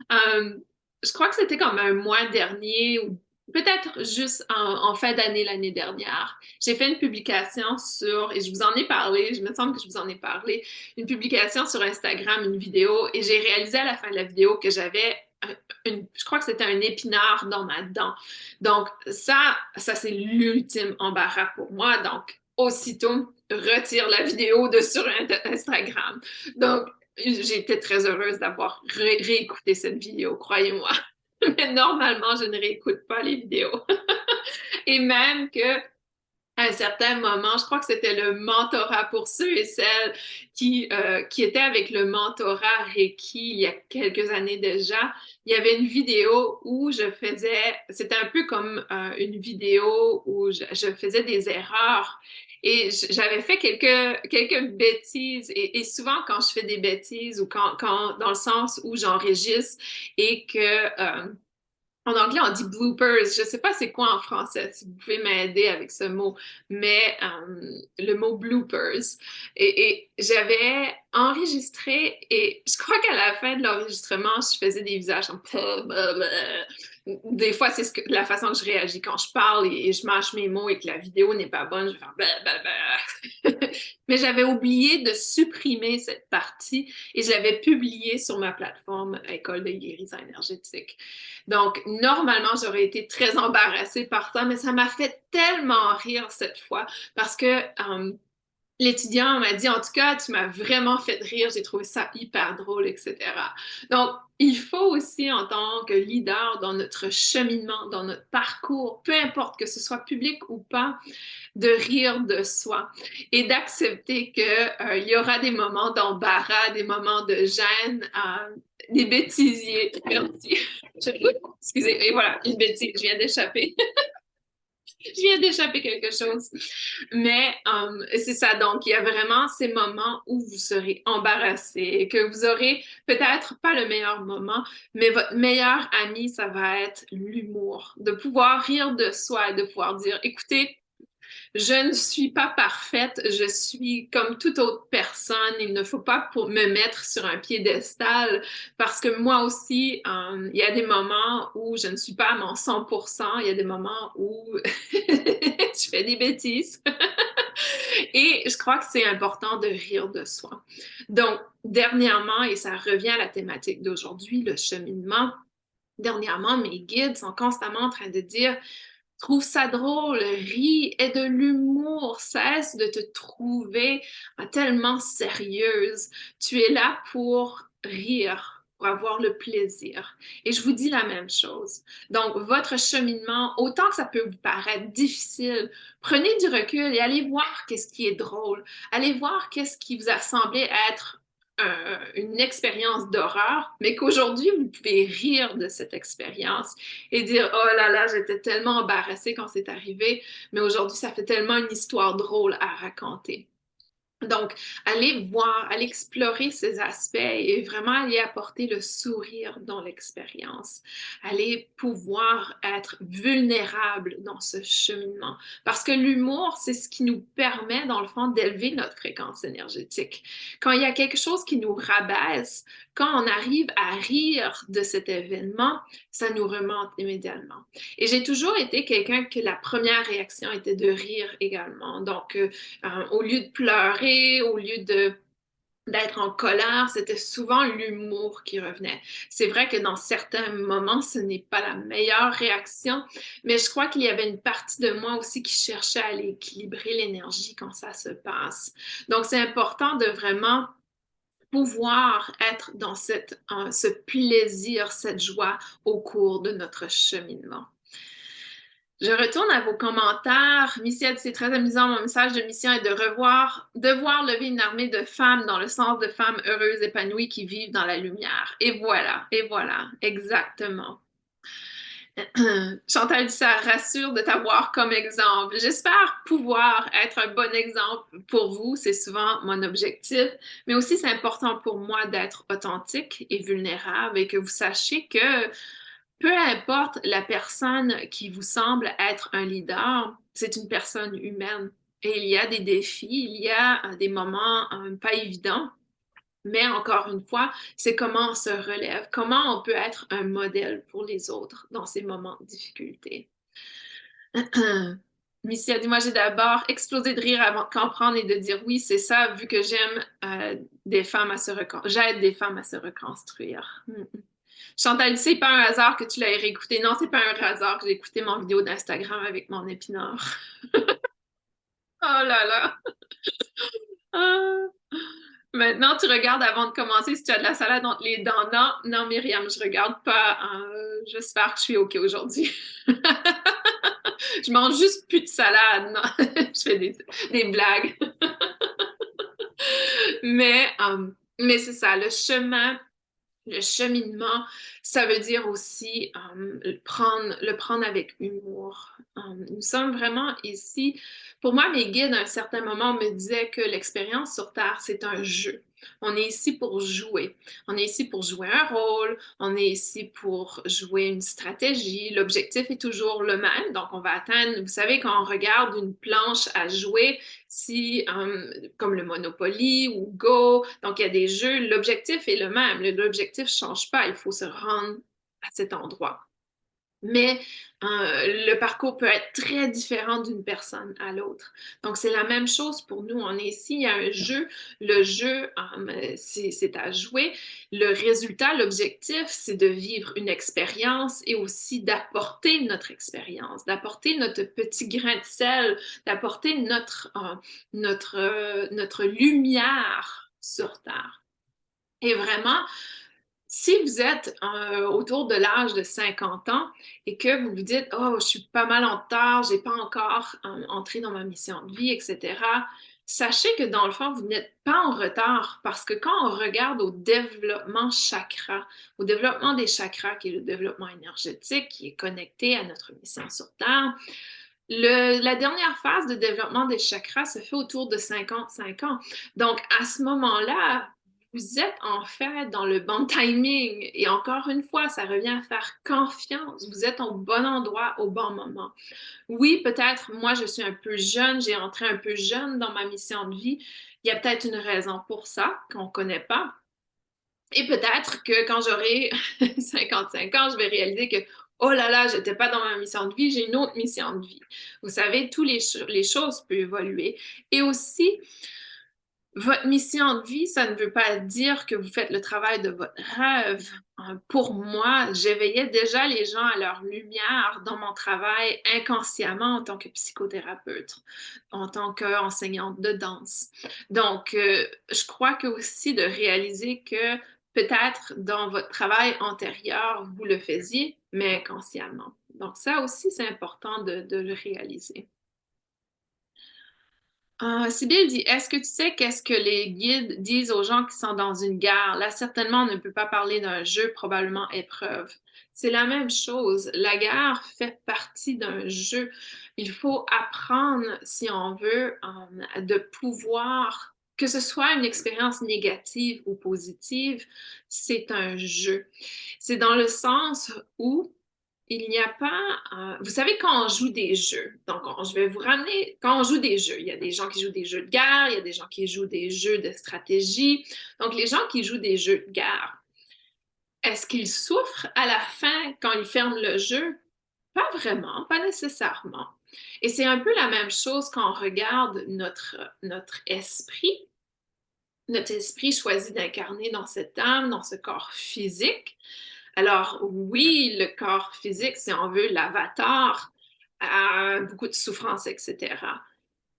Je crois que c'était comme un mois dernier ou peut-être juste en fin d'année l'année dernière, j'ai fait une publication sur, et je vous en ai parlé, je me semble que je vous en ai parlé, une publication sur Instagram, une vidéo, et j'ai réalisé à la fin de la vidéo que j'avais je crois que c'était un épinard dans ma dent. Donc ça c'est l'ultime embarras pour moi. Donc aussitôt, retire la vidéo de sur Instagram. Donc j'ai été très heureuse d'avoir réécouté cette vidéo, croyez-moi. Mais normalement, je ne réécoute pas les vidéos. Et même que à un certain moment, je crois que c'était le mentorat pour ceux et celles qui étaient avec le mentorat Reiki il y a quelques années déjà. Il y avait une vidéo où je faisais, c'était un peu comme une vidéo où je faisais des erreurs. Et j'avais fait quelques bêtises. Et souvent, quand je fais des bêtises ou dans le sens où j'enregistre et que en anglais, on dit bloopers. Je ne sais pas c'est quoi en français, si vous pouvez m'aider avec ce mot, mais le mot bloopers. Et j'avais enregistré et je crois qu'à la fin de l'enregistrement, je faisais des visages comme des fois, c'est la façon que je réagis quand je parle et je mâche mes mots et que la vidéo n'est pas bonne, je vais faire Mais j'avais oublié de supprimer cette partie et je l'avais publiée sur ma plateforme École de guérison énergétique. Donc, normalement, j'aurais été très embarrassée par ça, mais ça m'a fait tellement rire cette fois parce que l'étudiant m'a dit, en tout cas, tu m'as vraiment fait rire, j'ai trouvé ça hyper drôle, etc. Donc, il faut aussi, en tant que leader dans notre cheminement, dans notre parcours, peu importe que ce soit public ou pas, de rire de soi et d'accepter qu'il y aura des moments d'embarras, des moments de gêne, des bêtisiers. Merci. Excusez, et voilà, une bêtise, je viens d'échapper. Je viens d'échapper quelque chose. Mais c'est ça, donc il y a vraiment ces moments où vous serez embarrassé, que vous aurez peut-être pas le meilleur moment, mais votre meilleur ami, ça va être l'humour, de pouvoir rire de soi et de pouvoir dire, écoutez, je ne suis pas parfaite, je suis comme toute autre personne. Il ne faut pas pour me mettre sur un piédestal parce que moi aussi, il y a des moments où je ne suis pas à mon 100%, il y a des moments où je fais des bêtises. Et je crois que c'est important de rire de soi. Donc, dernièrement, et ça revient à la thématique d'aujourd'hui, le cheminement, dernièrement, mes guides sont constamment en train de dire trouve ça drôle, ris, aie de l'humour, cesse de te trouver tellement sérieuse. Tu es là pour rire, pour avoir le plaisir. Et je vous dis la même chose. Donc, votre cheminement, autant que ça peut vous paraître difficile, prenez du recul et allez voir qu'est-ce qui est drôle. Allez voir qu'est-ce qui vous a semblé être une expérience d'horreur, mais qu'aujourd'hui, vous pouvez rire de cette expérience et dire, oh là là, j'étais tellement embarrassée quand c'est arrivé, mais aujourd'hui, ça fait tellement une histoire drôle à raconter. Donc, allez voir, allez explorer ces aspects et vraiment aller apporter le sourire dans l'expérience. Allez pouvoir être vulnérable dans ce cheminement. Parce que l'humour, c'est ce qui nous permet, dans le fond, d'élever notre fréquence énergétique. Quand il y a quelque chose qui nous rabaisse, quand on arrive à rire de cet événement, ça nous remonte immédiatement. Et j'ai toujours été quelqu'un que la première réaction était de rire également. Donc, au lieu de pleurer, au lieu d'être en colère, c'était souvent l'humour qui revenait. C'est vrai que dans certains moments, ce n'est pas la meilleure réaction, mais je crois qu'il y avait une partie de moi aussi qui cherchait à aller équilibrer l'énergie quand ça se passe. Donc, c'est important de vraiment pouvoir être dans ce plaisir, cette joie au cours de notre cheminement. Je retourne à vos commentaires. Missy a dit, c'est très amusant. Mon message de mission est de devoir lever une armée de femmes dans le sens de femmes heureuses, épanouies, qui vivent dans la lumière. Et voilà, exactement. Chantal dit, ça rassure de t'avoir comme exemple. J'espère pouvoir être un bon exemple pour vous. C'est souvent mon objectif. Mais aussi, c'est important pour moi d'être authentique et vulnérable et que vous sachiez que peu importe la personne qui vous semble être un leader, c'est une personne humaine. Et il y a des défis, il y a des moments pas évidents, mais encore une fois, c'est comment on se relève, comment on peut être un modèle pour les autres dans ces moments de difficulté. Missy a dit, moi j'ai d'abord explosé de rire avant de comprendre et de dire oui, c'est ça, vu que j'aime des femmes à se reconstruire, j'aide des femmes à se reconstruire. Chantal, c'est pas un hasard que tu l'aies réécouté. Non, c'est pas un hasard que j'ai écouté mon vidéo d'Instagram avec mon épinard. Oh là là! Ah. Maintenant, tu regardes avant de commencer si tu as de la salade entre les dents. Non, non, Myriam, je regarde pas. J'espère que je suis OK aujourd'hui. Je mange juste plus de salade. Non, je fais des blagues. Mais, c'est ça, le cheminement, ça veut dire aussi le prendre avec humour. Nous sommes vraiment ici. Pour moi, mes guides, à un certain moment, me disaient que l'expérience sur Terre, c'est un jeu. On est ici pour jouer. On est ici pour jouer un rôle. On est ici pour jouer une stratégie. L'objectif est toujours le même. Donc, on va atteindre, vous savez, quand on regarde une planche à jouer, si, comme le Monopoly ou Go, donc il y a des jeux, l'objectif est le même, l'objectif ne change pas, il faut se rendre à cet endroit. Mais le parcours peut être très différent d'une personne à l'autre. Donc, c'est la même chose pour nous. On est ici, il y a un jeu. Le jeu, c'est à jouer. Le résultat, l'objectif, c'est de vivre une expérience et aussi d'apporter notre expérience, d'apporter notre petit grain de sel, d'apporter notre lumière sur Terre. Et vraiment, si vous êtes autour de l'âge de 50 ans et que vous vous dites, oh, je suis pas mal en retard, j'ai pas encore entré dans ma mission de vie, etc., sachez que dans le fond, vous n'êtes pas en retard parce que quand on regarde au développement chakra, au développement des chakras, qui est le développement énergétique, qui est connecté à notre mission sur Terre, la dernière phase de développement des chakras se fait autour de 55 ans. Donc, à ce moment-là, vous êtes en fait dans le bon timing. Et encore une fois, ça revient à faire confiance. Vous êtes au bon endroit au bon moment. Oui, peut-être, moi, je suis un peu jeune, j'ai entré un peu jeune dans ma mission de vie. Il y a peut-être une raison pour ça qu'on ne connaît pas. Et peut-être que quand j'aurai 55 ans, je vais réaliser que, oh là là, je n'étais pas dans ma mission de vie, j'ai une autre mission de vie. Vous savez, toutes les choses peuvent évoluer. Et aussi, votre mission de vie, ça ne veut pas dire que vous faites le travail de votre rêve. Pour moi, j'éveillais déjà les gens à leur lumière dans mon travail inconsciemment en tant que psychothérapeute, en tant qu'enseignante de danse. Donc, je crois que aussi de réaliser que peut-être dans votre travail antérieur, vous le faisiez, mais inconsciemment. Donc, ça aussi, c'est important de le réaliser. Sybille dit, est-ce que tu sais qu'est-ce que les guides disent aux gens qui sont dans une gare? Là, certainement, on ne peut pas parler d'un jeu, probablement épreuve. C'est la même chose. La gare fait partie d'un jeu. Il faut apprendre, si on veut, de pouvoir, que ce soit une expérience négative ou positive, c'est un jeu. C'est dans le sens où il n'y a pas, vous savez, quand on joue des jeux, donc je vais vous ramener, quand on joue des jeux, il y a des gens qui jouent des jeux de guerre, il y a des gens qui jouent des jeux de stratégie. Donc, les gens qui jouent des jeux de guerre, est-ce qu'ils souffrent à la fin quand ils ferment le jeu? Pas vraiment, pas nécessairement. Et c'est un peu la même chose quand on regarde notre esprit. Notre esprit choisit d'incarner dans cette âme, dans ce corps physique. Alors oui, le corps physique, si on veut, l'avatar, a beaucoup de souffrance, etc.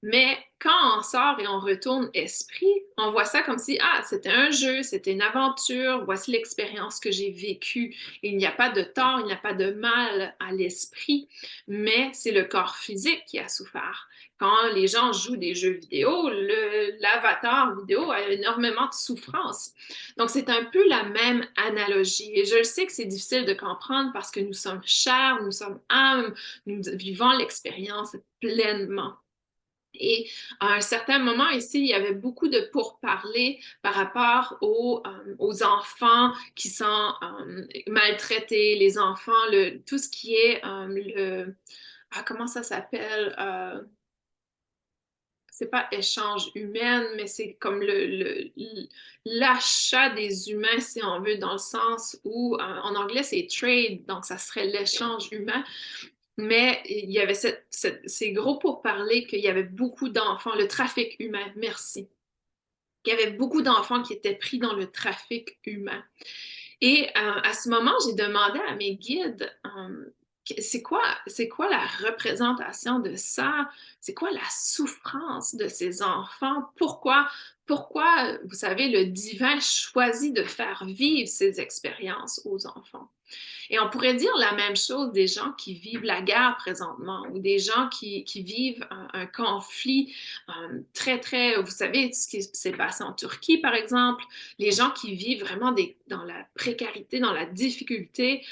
Mais quand on sort et on retourne esprit, on voit ça comme si, ah, c'était un jeu, c'était une aventure, voici l'expérience que j'ai vécue. Il n'y a pas de tort, il n'y a pas de mal à l'esprit, mais c'est le corps physique qui a souffert. Quand les gens jouent des jeux vidéo, l'avatar vidéo a énormément de souffrance. Donc, c'est un peu la même analogie. Et je sais que c'est difficile de comprendre parce que nous sommes chairs, nous sommes âmes, nous vivons l'expérience pleinement. Et à un certain moment ici, il y avait beaucoup de pourparlers par rapport aux enfants qui sont maltraités, les enfants, tout ce qui est comment ça s'appelle? C'est pas échange humain, mais c'est comme l'achat des humains, si on veut, dans le sens où en anglais c'est trade, donc ça serait l'échange humain. Mais il y avait ces gros pourparlers qu'il y avait beaucoup d'enfants, le trafic humain, merci. Il y avait beaucoup d'enfants qui étaient pris dans le trafic humain. Et à ce moment, j'ai demandé à mes guides, c'est quoi la représentation de ça? C'est quoi la souffrance de ces enfants? Pourquoi, vous savez, le divin choisit de faire vivre ces expériences aux enfants? Et on pourrait dire la même chose des gens qui vivent la guerre présentement ou des gens qui vivent un conflit vous savez, ce qui s'est passé en Turquie, par exemple, les gens qui vivent vraiment dans la précarité, dans la difficulté.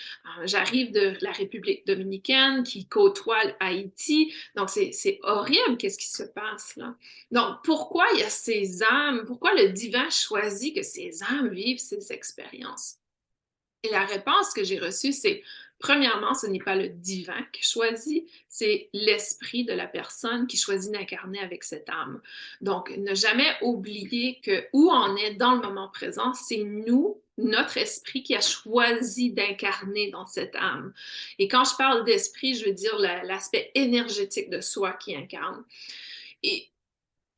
J'arrive de la République dominicaine qui côtoie Haïti, donc c'est horrible qu'est-ce qui se passe là. Donc pourquoi il y a ces âmes, pourquoi le divin choisit que ces âmes vivent ces expériences? Et la réponse que j'ai reçue, c'est, premièrement, ce n'est pas le divin qui choisit, c'est l'esprit de la personne qui choisit d'incarner avec cette âme. Donc, ne jamais oublier que où on est dans le moment présent, c'est nous, notre esprit qui a choisi d'incarner dans cette âme. Et quand je parle d'esprit, je veux dire l'aspect énergétique de soi qui incarne. Et,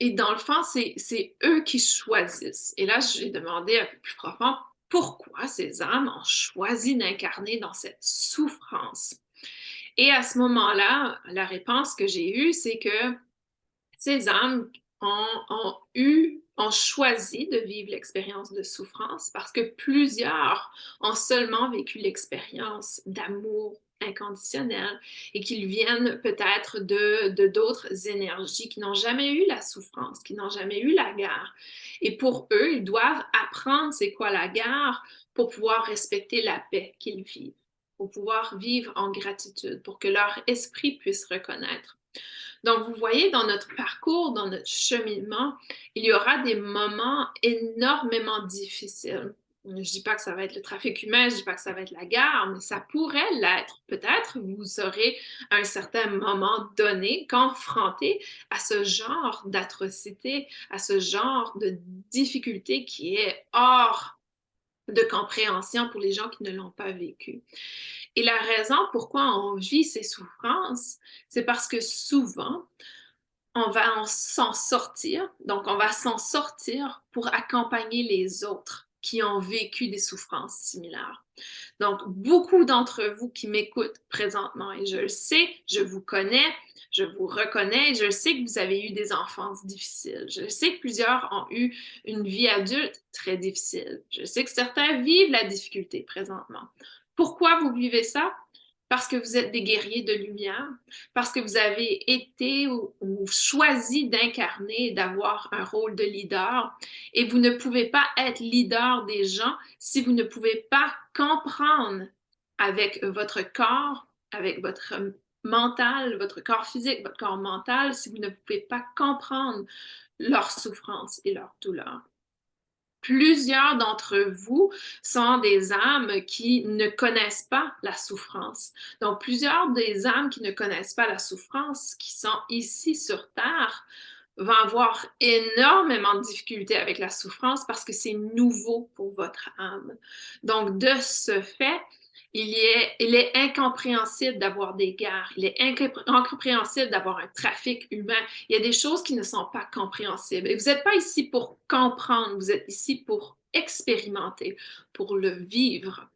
et dans le fond, c'est eux qui choisissent. Et là, j'ai demandé un peu plus profond, pourquoi ces âmes ont choisi d'incarner dans cette souffrance? Et à ce moment-là, la réponse que j'ai eue, c'est que ces âmes ont choisi de vivre l'expérience de souffrance parce que plusieurs ont seulement vécu l'expérience d'amour inconditionnel et qu'ils viennent peut-être de d'autres énergies qui n'ont jamais eu la souffrance, qui n'ont jamais eu la guerre. Et pour eux, ils doivent apprendre c'est quoi la guerre pour pouvoir respecter la paix qu'ils vivent, pour pouvoir vivre en gratitude, pour que leur esprit puisse reconnaître. Donc, vous voyez, dans notre parcours, dans notre cheminement, il y aura des moments énormément difficiles. Je ne dis pas que ça va être le trafic humain, je ne dis pas que ça va être la guerre, mais ça pourrait l'être. Peut-être vous serez à un certain moment donné confronté à ce genre d'atrocité, à ce genre de difficulté qui est hors de compréhension pour les gens qui ne l'ont pas vécu. Et la raison pourquoi on vit ces souffrances, c'est parce que souvent, on va s'en sortir. Donc, on va s'en sortir pour accompagner les autres qui ont vécu des souffrances similaires. Donc, beaucoup d'entre vous qui m'écoutent présentement, et je le sais, je vous connais, je vous reconnais, je sais que vous avez eu des enfances difficiles. Je sais que plusieurs ont eu une vie adulte très difficile. Je sais que certains vivent la difficulté présentement. Pourquoi vous vivez ça? Parce que vous êtes des guerriers de lumière, parce que vous avez été ou choisi d'incarner, d'avoir un rôle de leader, et vous ne pouvez pas être leader des gens si vous ne pouvez pas comprendre avec votre corps, avec votre mental, votre corps physique, votre corps mental, si vous ne pouvez pas comprendre leur souffrance et leur douleur. Plusieurs d'entre vous sont des âmes qui ne connaissent pas la souffrance. Donc, plusieurs des âmes qui ne connaissent pas la souffrance, qui sont ici sur Terre, vont avoir énormément de difficultés avec la souffrance parce que c'est nouveau pour votre âme. Donc, de ce fait, il est incompréhensible d'avoir des guerres, il est incompréhensible d'avoir un trafic humain. Il y a des choses qui ne sont pas compréhensibles. Et vous n'êtes pas ici pour comprendre, vous êtes ici pour expérimenter, pour le vivre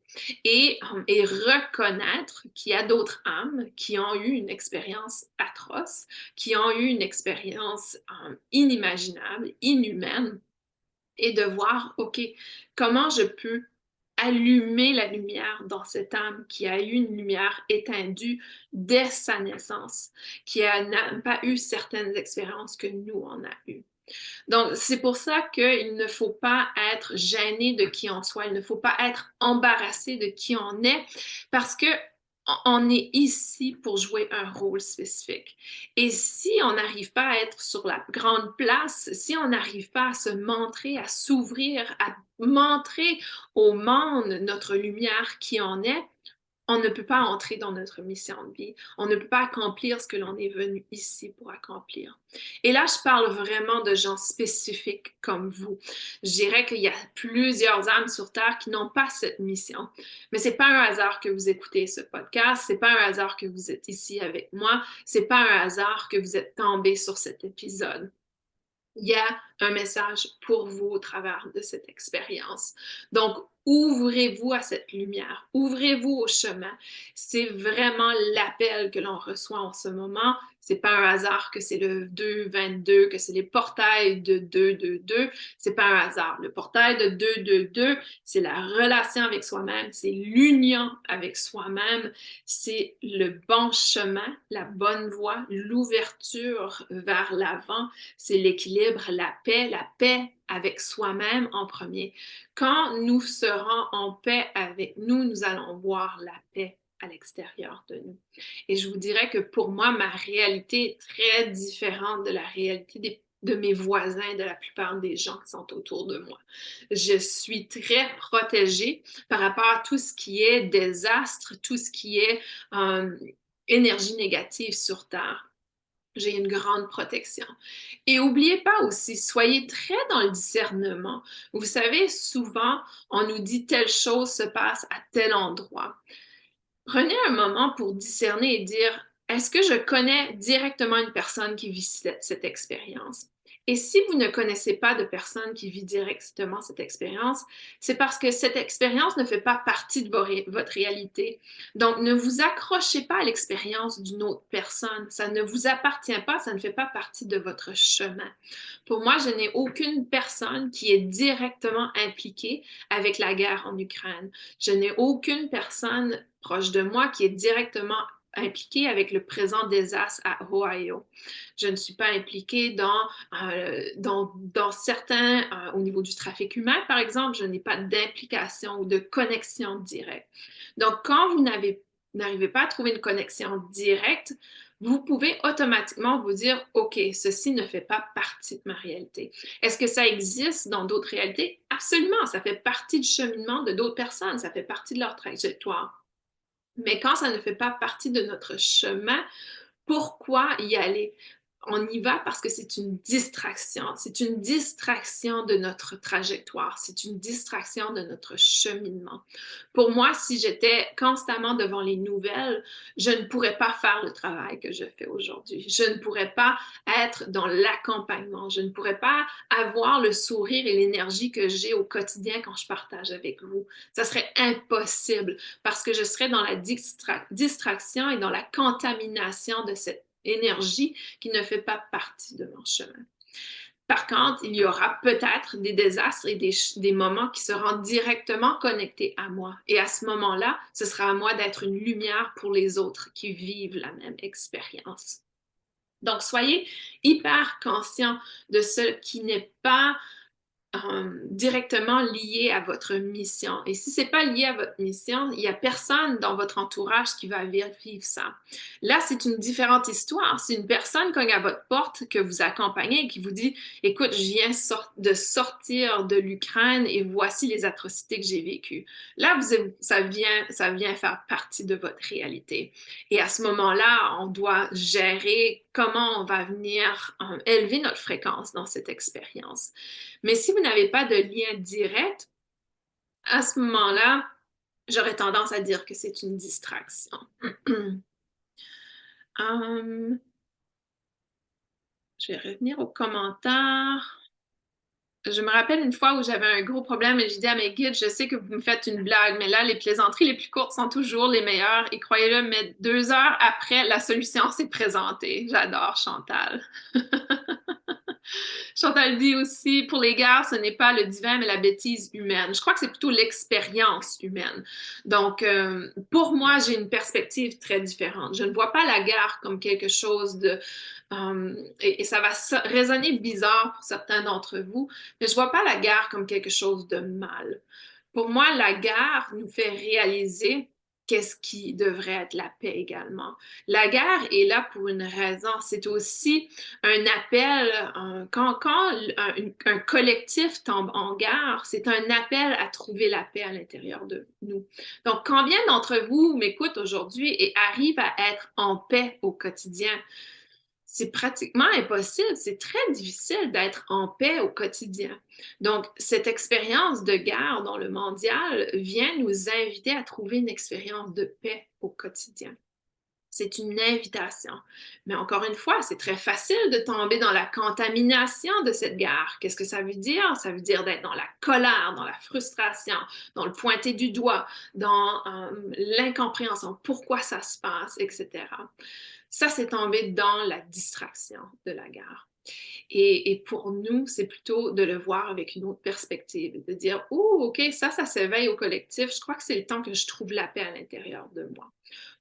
et reconnaître qu'il y a d'autres âmes qui ont eu une expérience atroce, qui ont eu une expérience inimaginable, inhumaine, et de voir, OK, comment je peux allumer la lumière dans cette âme qui a eu une lumière éteindue dès sa naissance, qui n'a pas eu certaines expériences que nous, on a eues. Donc, c'est pour ça qu'il ne faut pas être gêné de qui on soit, il ne faut pas être embarrassé de qui on est, parce que on est ici pour jouer un rôle spécifique. Et si on n'arrive pas à être sur la grande place, si on n'arrive pas à se montrer, à s'ouvrir, à montrer au monde notre lumière qui on est, on ne peut pas entrer dans notre mission de vie. On ne peut pas accomplir ce que l'on est venu ici pour accomplir. Et là, je parle vraiment de gens spécifiques comme vous. Je dirais qu'il y a plusieurs âmes sur Terre qui n'ont pas cette mission. Mais c'est pas un hasard que vous écoutez ce podcast. C'est pas un hasard que vous êtes ici avec moi. C'est pas un hasard que vous êtes tombé sur cet épisode. Il y a un message pour vous au travers de cette expérience. Donc, ouvrez-vous à cette lumière, ouvrez-vous au chemin. C'est vraiment l'appel que l'on reçoit en ce moment. C'est pas un hasard que c'est le 2-22, que c'est les portails de 2-2-2. C'est pas un hasard. Le portail de 2-2-2, c'est la relation avec soi-même, c'est l'union avec soi-même, c'est le bon chemin, la bonne voie, l'ouverture vers l'avant, c'est l'équilibre, la paix avec soi-même en premier. Quand nous serons en paix avec nous, nous allons voir la paix à l'extérieur de nous. Et je vous dirais que pour moi, ma réalité est très différente de la réalité de mes voisins, de la plupart des gens qui sont autour de moi. Je suis très protégée par rapport à tout ce qui est désastre, tout ce qui est énergie négative sur Terre. J'ai une grande protection. Et n'oubliez pas aussi, soyez très dans le discernement. Vous savez, souvent, on nous dit telle chose se passe à tel endroit. Prenez un moment pour discerner et dire, est-ce que je connais directement une personne qui vit cette expérience? Et si vous ne connaissez pas de personne qui vit directement cette expérience, c'est parce que cette expérience ne fait pas partie de votre réalité. Donc, ne vous accrochez pas à l'expérience d'une autre personne. Ça ne vous appartient pas, ça ne fait pas partie de votre chemin. Pour moi, je n'ai aucune personne qui est directement impliquée avec la guerre en Ukraine. Je n'ai aucune personne proche de moi qui est directement impliquée avec le présent désastre à Ohio. Je ne suis pas impliquée dans certains, au niveau du trafic humain, par exemple, je n'ai pas d'implication ou de connexion directe. Donc, quand vous n'arrivez pas à trouver une connexion directe, vous pouvez automatiquement vous dire, OK, ceci ne fait pas partie de ma réalité. Est-ce que ça existe dans d'autres réalités? Absolument, ça fait partie du cheminement de d'autres personnes, ça fait partie de leur trajectoire. Mais quand ça ne fait pas partie de notre chemin, pourquoi y aller? On y va parce que c'est une distraction. C'est une distraction de notre trajectoire. C'est une distraction de notre cheminement. Pour moi, si j'étais constamment devant les nouvelles, je ne pourrais pas faire le travail que je fais aujourd'hui. Je ne pourrais pas être dans l'accompagnement. Je ne pourrais pas avoir le sourire et l'énergie que j'ai au quotidien quand je partage avec vous. Ça serait impossible parce que je serais dans la distraction et dans la contamination de cette énergie qui ne fait pas partie de mon chemin. Par contre, il y aura peut-être des désastres et des moments qui seront directement connectés à moi. Et à ce moment-là, ce sera à moi d'être une lumière pour les autres qui vivent la même expérience. Donc, soyez hyper conscient de ce qui n'est pas directement lié à votre mission. Et si c'est pas lié à votre mission, il n'y a personne dans votre entourage qui va vivre ça. Là, c'est une différente histoire. Si une personne cogne à votre porte, que vous accompagnez et qui vous dit, écoute, je viens de sortir de l'Ukraine et voici les atrocités que j'ai vécues. Là, ça vient faire partie de votre réalité. Et à ce moment-là, on doit gérer comment on va venir élever notre fréquence dans cette expérience. Mais si vous n'avez pas de lien direct, à ce moment-là, j'aurais tendance à dire que c'est une distraction. Je vais revenir aux commentaires. Je me rappelle une fois où j'avais un gros problème et j'ai dit à mes guides, je sais que vous me faites une blague, mais là, les plaisanteries les plus courtes sont toujours les meilleures. Et croyez-le, mais 2 heures après, la solution s'est présentée. J'adore Chantal. Chantal dit aussi, pour les guerres, ce n'est pas le divin, mais la bêtise humaine. Je crois que c'est plutôt l'expérience humaine. Donc, pour moi, j'ai une perspective très différente. Je ne vois pas la guerre comme quelque chose de... et ça va résonner bizarre pour certains d'entre vous, mais je ne vois pas la guerre comme quelque chose de mal. Pour moi, la guerre nous fait réaliser qu'est-ce qui devrait être la paix également. La guerre est là pour une raison. C'est aussi un appel, quand un collectif tombe en guerre, c'est un appel à trouver la paix à l'intérieur de nous. Donc, combien d'entre vous m'écoutent aujourd'hui et arrivent à être en paix au quotidien? C'est pratiquement impossible, c'est très difficile d'être en paix au quotidien. Donc, cette expérience de guerre dans le mondial vient nous inviter à trouver une expérience de paix au quotidien. C'est une invitation. Mais encore une fois, c'est très facile de tomber dans la contamination de cette guerre. Qu'est-ce que ça veut dire? Ça veut dire d'être dans la colère, dans la frustration, dans le pointer du doigt, dans l'incompréhension, pourquoi ça se passe, etc. Ça, c'est tomber dans la distraction de la guerre. Et pour nous, c'est plutôt de le voir avec une autre perspective, de dire, oh, OK, ça s'éveille au collectif. Je crois que c'est le temps que je trouve la paix à l'intérieur de moi.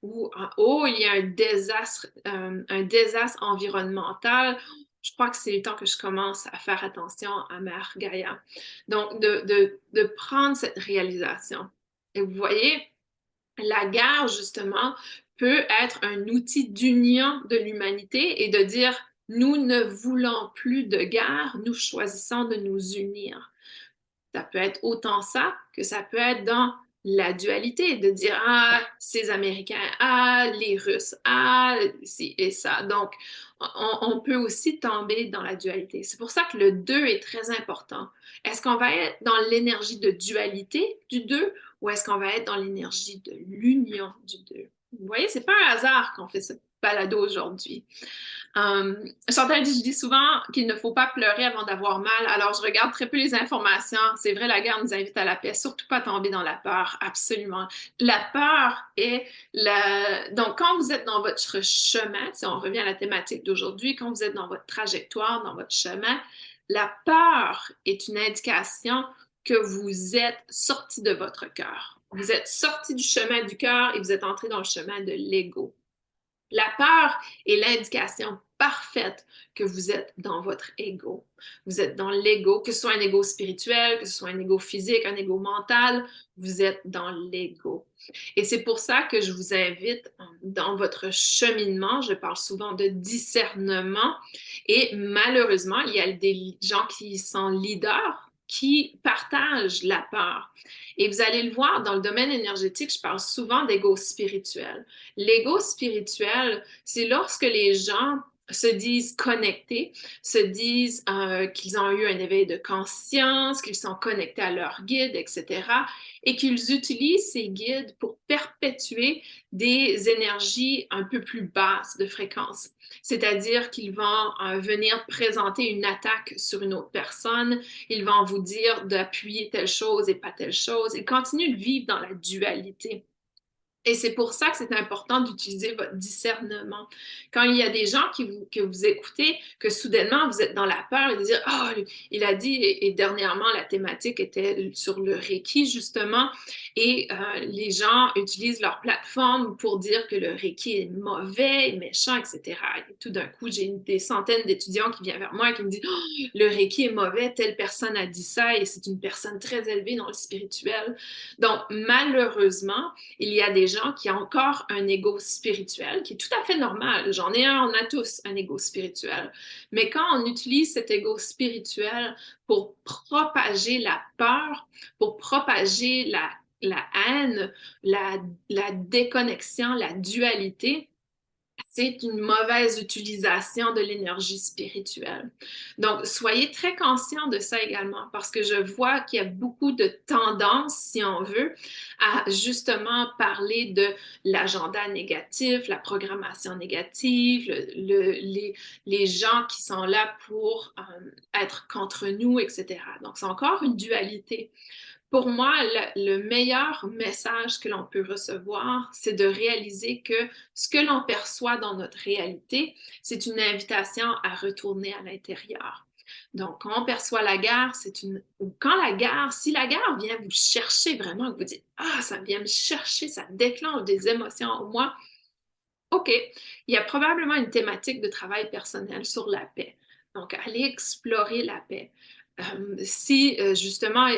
Ou, oh, il y a un désastre environnemental. Je crois que c'est le temps que je commence à faire attention à Mère Gaïa. Donc, de prendre cette réalisation. Et vous voyez, la guerre, justement, peut être un outil d'union de l'humanité et de dire, nous ne voulons plus de guerre, nous choisissons de nous unir. Ça peut être autant ça que ça peut être dans la dualité, de dire, ah, ces Américains, ah, les Russes, ah, ci et ça. Donc, on peut aussi tomber dans la dualité. C'est pour ça que le 2 est très important. Est-ce qu'on va être dans l'énergie de dualité du 2 ou est-ce qu'on va être dans l'énergie de l'union du 2? Vous voyez, c'est pas un hasard qu'on fait ce balado aujourd'hui. Chantal dit, je dis souvent qu'il ne faut pas pleurer avant d'avoir mal, alors je regarde très peu les informations. C'est vrai, la guerre nous invite à la paix, surtout pas tomber dans la peur, absolument. La peur est la... Donc, quand vous êtes dans votre chemin, si on revient à la thématique d'aujourd'hui, quand vous êtes dans votre trajectoire, dans votre chemin, la peur est une indication que vous êtes sorti de votre cœur. Vous êtes sorti du chemin du cœur et vous êtes entré dans le chemin de l'ego. La peur est l'indication parfaite que vous êtes dans votre ego. Vous êtes dans l'ego, que ce soit un ego spirituel, que ce soit un ego physique, un ego mental, vous êtes dans l'ego. Et c'est pour ça que je vous invite dans votre cheminement, je parle souvent de discernement, et malheureusement, il y a des gens qui sont leaders qui partagent la peur. Et vous allez le voir dans le domaine énergétique, je parle souvent d'ego spirituel. L'ego spirituel, c'est lorsque les gens se disent connectés, se disent qu'ils ont eu un éveil de conscience, qu'ils sont connectés à leur guide, etc., et qu'ils utilisent ces guides pour perpétuer des énergies un peu plus basses de fréquence. C'est-à-dire qu'ils vont venir présenter une attaque sur une autre personne, ils vont vous dire d'appuyer telle chose et pas telle chose, ils continuent de vivre dans la dualité. Et c'est pour ça que c'est important d'utiliser votre discernement. Quand il y a des gens que vous écoutez, que soudainement vous êtes dans la peur et de dire, oh, il a dit, et dernièrement la thématique était sur le Reiki justement, et les gens utilisent leur plateforme pour dire que le Reiki est mauvais, méchant, etc. Et tout d'un coup, j'ai des centaines d'étudiants qui viennent vers moi et qui me disent, oh, le Reiki est mauvais, telle personne a dit ça, et c'est une personne très élevée dans le spirituel. Donc, malheureusement, il y a des gens qui ont encore un ego spirituel, qui est tout à fait normal. J'en ai un, on a tous un ego spirituel. Mais quand on utilise cet ego spirituel pour propager la peur, pour propager la haine, la déconnexion, la dualité, c'est une mauvaise utilisation de l'énergie spirituelle. Donc, soyez très conscients de ça également, parce que je vois qu'il y a beaucoup de tendances, si on veut, à justement parler de l'agenda négatif, la programmation négative, les gens qui sont là pour être contre nous, etc. Donc, c'est encore une dualité. Pour moi, le meilleur message que l'on peut recevoir, c'est de réaliser que ce que l'on perçoit dans notre réalité, c'est une invitation à retourner à l'intérieur. Donc, quand on perçoit la guerre, ou quand si la guerre vient vous chercher vraiment, que vous dites, ah, ça vient me chercher, ça déclenche des émotions en moi, OK, il y a probablement une thématique de travail personnel sur la paix. Donc, allez explorer la paix. Si justement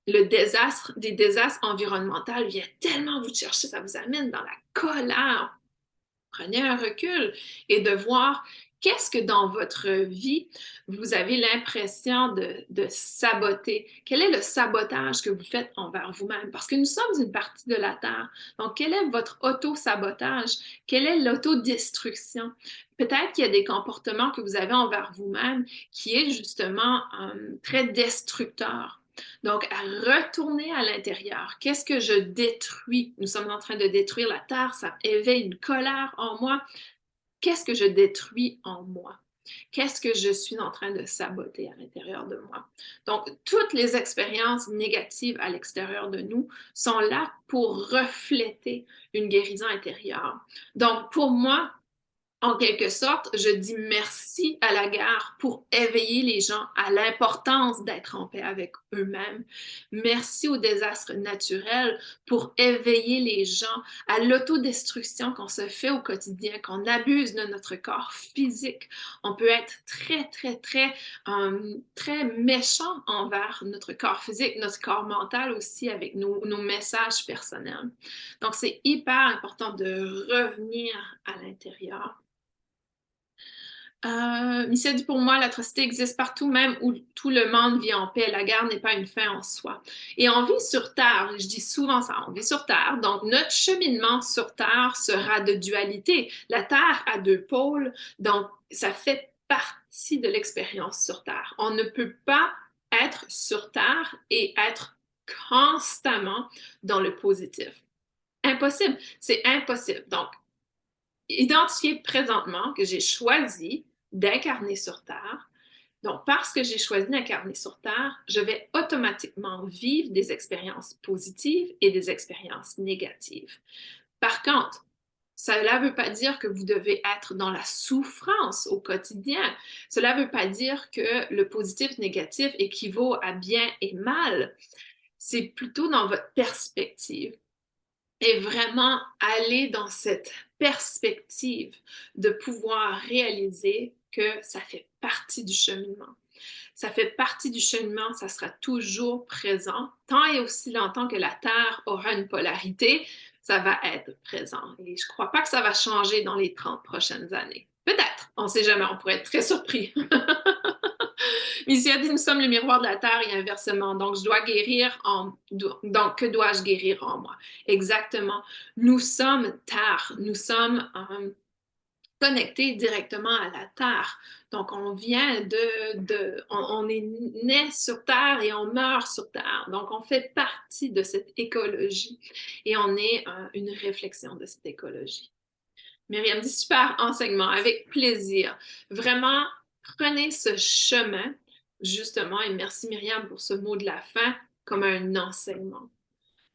le désastre, des désastres environnementaux vient tellement vous chercher, ça vous amène dans la colère. Prenez un recul et de voir qu'est-ce que dans votre vie, vous avez l'impression de saboter. Quel est le sabotage que vous faites envers vous-même? Parce que nous sommes une partie de la Terre. Donc, quel est votre auto-sabotage? Quelle est l'autodestruction? Peut-être qu'il y a des comportements que vous avez envers vous-même qui est justement très destructeur. Donc, à retourner à l'intérieur. Qu'est-ce que je détruis? Nous sommes en train de détruire la terre, ça éveille une colère en moi. Qu'est-ce que je détruis en moi? Qu'est-ce que je suis en train de saboter à l'intérieur de moi? Donc, toutes les expériences négatives à l'extérieur de nous sont là pour refléter une guérison intérieure. Donc, pour moi, en quelque sorte, je dis merci à la guerre pour éveiller les gens à l'importance d'être en paix avec eux-mêmes. Merci au désastre naturel pour éveiller les gens à l'autodestruction qu'on se fait au quotidien, qu'on abuse de notre corps physique. On peut être très méchant envers notre corps physique, notre corps mental aussi avec nos messages personnels. Donc, c'est hyper important de revenir à l'intérieur. Michel dit pour moi, l'atrocité existe partout, même où tout le monde vit en paix. La guerre n'est pas une fin en soi. Et on vit sur Terre, je dis souvent ça, on vit sur Terre. Donc, notre cheminement sur Terre sera de dualité. La Terre a deux pôles, donc ça fait partie de l'expérience sur Terre. On ne peut pas être sur Terre et être constamment dans le positif. Impossible, c'est impossible. Donc, identifier présentement que j'ai choisi d'incarner sur Terre. Donc, parce que j'ai choisi d'incarner sur Terre, je vais automatiquement vivre des expériences positives et des expériences négatives. Par contre, cela ne veut pas dire que vous devez être dans la souffrance au quotidien. Cela ne veut pas dire que le positif-négatif équivaut à bien et mal. C'est plutôt dans votre perspective. Et vraiment aller dans cette perspective de pouvoir réaliser que ça fait partie du cheminement. Ça fait partie du cheminement, ça sera toujours présent. Tant et aussi longtemps que la Terre aura une polarité, ça va être présent. Et je ne crois pas que ça va changer dans les 30 prochaines années. Peut-être, on ne sait jamais, on pourrait être très surpris. Ici, a dit, nous sommes le miroir de la Terre et inversement. Donc, je dois guérir en... Donc, que dois-je guérir en moi? Exactement. Nous sommes Terre. Nous sommes connectés directement à la Terre. Donc, on vient on est né sur Terre et on meurt sur Terre. Donc, on fait partie de cette écologie et on est une réflexion de cette écologie. Myriam dit super enseignement, avec plaisir. Vraiment, prenez ce chemin, justement, et merci Myriam pour ce mot de la fin, comme un enseignement.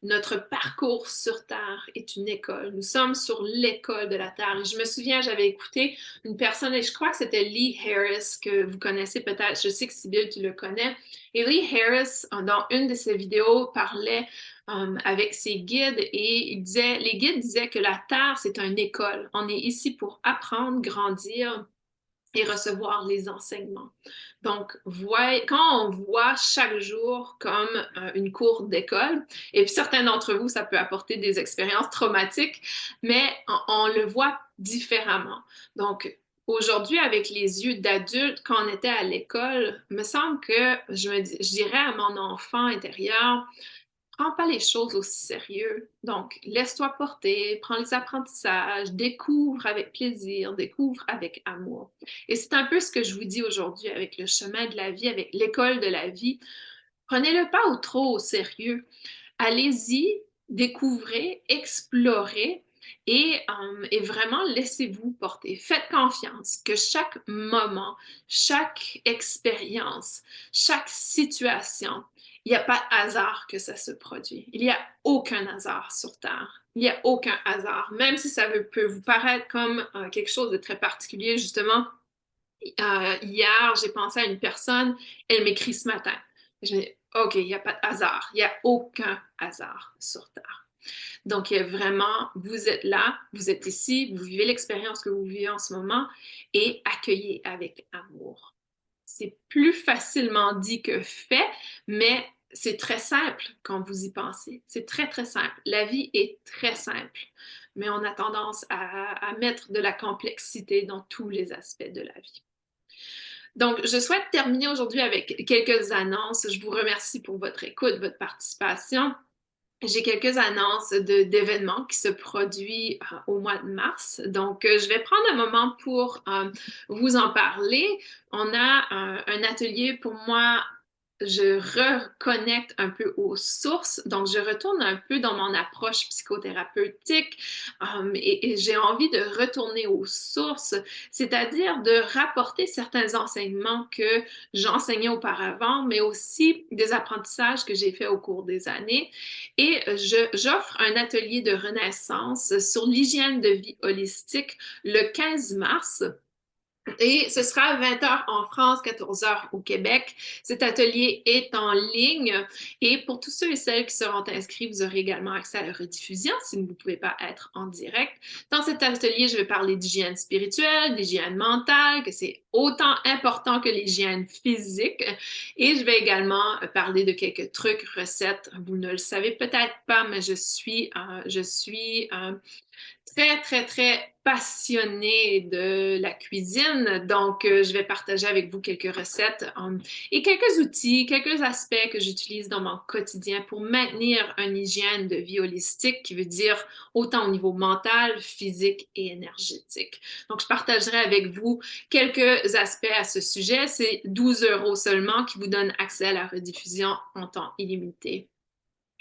Notre parcours sur Terre est une école. Nous sommes sur l'école de la Terre. Et je me souviens, j'avais écouté une personne, et je crois que c'était Lee Harris, que vous connaissez peut-être. Je sais que Sybille, tu le connais. Et Lee Harris, dans une de ses vidéos, parlait avec ses guides et les guides disaient que la Terre, c'est une école. On est ici pour apprendre, grandir et recevoir les enseignements. Donc, quand on voit chaque jour comme une cour d'école, et puis certains d'entre vous, ça peut apporter des expériences traumatiques, mais on le voit différemment. Donc, aujourd'hui, avec les yeux d'adulte, quand on était à l'école, me semble que je dirais à mon enfant intérieur, prends pas les choses aussi sérieux. Donc, laisse-toi porter, prends les apprentissages, découvre avec plaisir, découvre avec amour. Et c'est un peu ce que je vous dis aujourd'hui avec le chemin de la vie, avec l'école de la vie. Prenez-le pas trop au sérieux. Allez-y, découvrez, explorez et vraiment laissez-vous porter. Faites confiance que chaque moment, chaque expérience, chaque situation, il n'y a pas de hasard que ça se produit. Il n'y a aucun hasard sur Terre. Il n'y a aucun hasard, même si ça peut vous paraître comme quelque chose de très particulier. Justement, hier, j'ai pensé à une personne, elle m'écrit ce matin. Je me dis, OK, il n'y a pas de hasard. Il n'y a aucun hasard sur Terre. Donc, vraiment, vous êtes là, vous êtes ici, vous vivez l'expérience que vous vivez en ce moment et accueillez avec amour. C'est plus facilement dit que fait, mais c'est très simple quand vous y pensez. C'est très, très simple. La vie est très simple, mais on a tendance à mettre de la complexité dans tous les aspects de la vie. Donc, je souhaite terminer aujourd'hui avec quelques annonces. Je vous remercie pour votre écoute, votre participation. J'ai quelques annonces d'événements qui se produisent au mois de mars. Donc, je vais prendre un moment pour vous en parler. On a un atelier pour moi. Je reconnecte un peu aux sources, donc je retourne un peu dans mon approche psychothérapeutique et j'ai envie de retourner aux sources, c'est-à-dire de rapporter certains enseignements que j'enseignais auparavant, mais aussi des apprentissages que j'ai faits au cours des années. Et j'offre un atelier de renaissance sur l'hygiène de vie holistique le 15 mars. Et ce sera à 20 heures en France, 14 heures au Québec. Cet atelier est en ligne et pour tous ceux et celles qui seront inscrits, vous aurez également accès à la rediffusion si vous ne pouvez pas être en direct. Dans cet atelier, je vais parler d'hygiène spirituelle, d'hygiène mentale, que c'est autant important que l'hygiène physique. Et je vais également parler de quelques trucs, recettes. Vous ne le savez peut-être pas, mais je suis très, très, très passionnée de la cuisine. Donc, je vais partager avec vous quelques recettes et quelques outils, quelques aspects que j'utilise dans mon quotidien pour maintenir une hygiène de vie holistique qui veut dire autant au niveau mental, physique et énergétique. Donc, je partagerai avec vous quelques aspects à ce sujet. C'est 12 € seulement qui vous donne accès à la rediffusion en temps illimité.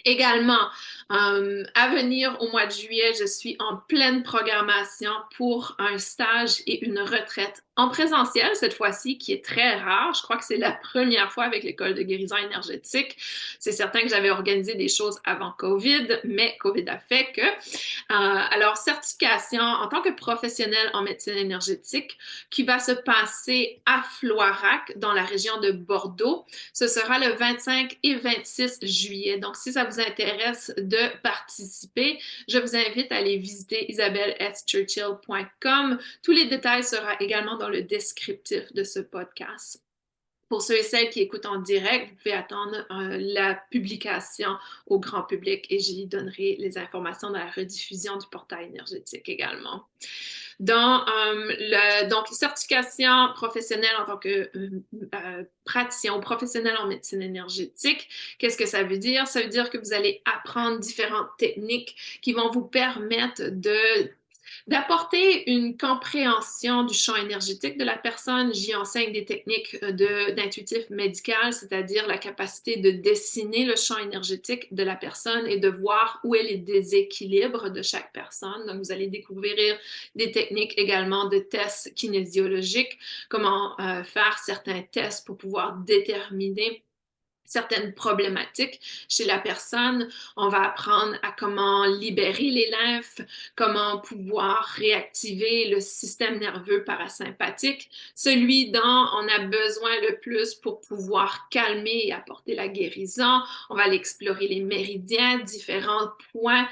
Également, à venir au mois de juillet, je suis en pleine programmation pour un stage et une retraite en présentiel cette fois-ci, qui est très rare. Je crois que c'est la première fois avec l'école de guérison énergétique. C'est certain que j'avais organisé des choses avant COVID, mais COVID a fait que. Alors, certification en tant que professionnel en médecine énergétique qui va se passer à Floirac, dans la région de Bordeaux. Ce sera le 25 et 26 juillet. Donc, si ça vous intéresse de participer, je vous invite à aller visiter isabelleschurchill.com. Tous les détails seront également dans le descriptif de ce podcast. Pour ceux et celles qui écoutent en direct, vous pouvez attendre la publication au grand public et j'y donnerai les informations dans la rediffusion du portail énergétique également. Donc, certification professionnelle en tant que praticien ou professionnel en médecine énergétique, qu'est-ce que ça veut dire? Ça veut dire que vous allez apprendre différentes techniques qui vont vous permettre d'apporter une compréhension du champ énergétique de la personne. J'y enseigne des techniques d'intuitif médical, c'est-à-dire la capacité de dessiner le champ énergétique de la personne et de voir où est les déséquilibres de chaque personne. Donc, vous allez découvrir des techniques également de tests kinésiologiques, comment faire certains tests pour pouvoir déterminer certaines problématiques chez la personne. On va apprendre à comment libérer les lymphes, comment pouvoir réactiver le système nerveux parasympathique, celui dont on a besoin le plus pour pouvoir calmer et apporter la guérison. On va aller explorer les méridiens, différents points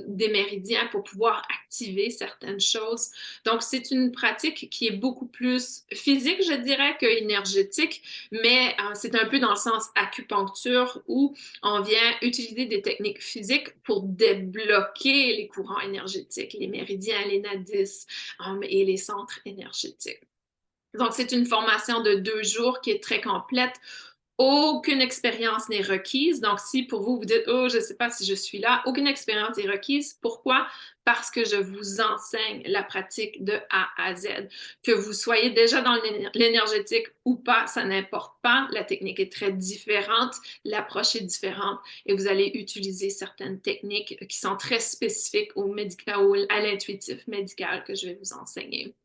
des méridiens pour pouvoir activer certaines choses. Donc, c'est une pratique qui est beaucoup plus physique, je dirais, que énergétique, mais c'est un peu dans le sens acupuncture où on vient utiliser des techniques physiques pour débloquer les courants énergétiques, les méridiens, les nadis et les centres énergétiques. Donc, c'est une formation de 2 jours qui est très complète. Aucune expérience n'est requise. Donc, si pour vous, vous dites « Oh, je ne sais pas si je suis là », aucune expérience n'est requise. Pourquoi? Parce que je vous enseigne la pratique de A à Z. Que vous soyez déjà dans l'énergétique ou pas, ça n'importe pas. La technique est très différente, l'approche est différente et vous allez utiliser certaines techniques qui sont très spécifiques à l'intuitif médical que je vais vous enseigner.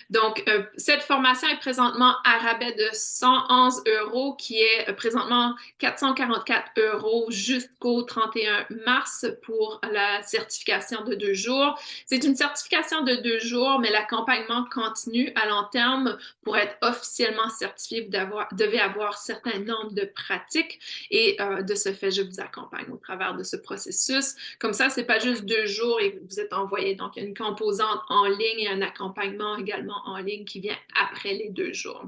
Donc, cette formation est présentement à rabais de 111 € qui est présentement 444 € jusqu'au 31 mars pour la certification de 2 jours. C'est une certification de 2 jours, mais l'accompagnement continue à long terme. Pour être officiellement certifié, vous devez avoir certains nombres de pratiques et de ce fait, je vous accompagne au travers de ce processus. Comme ça, c'est pas juste 2 jours et vous êtes envoyé. Donc, il y a une composante en ligne et un accompagnement également en ligne qui vient après les 2 jours.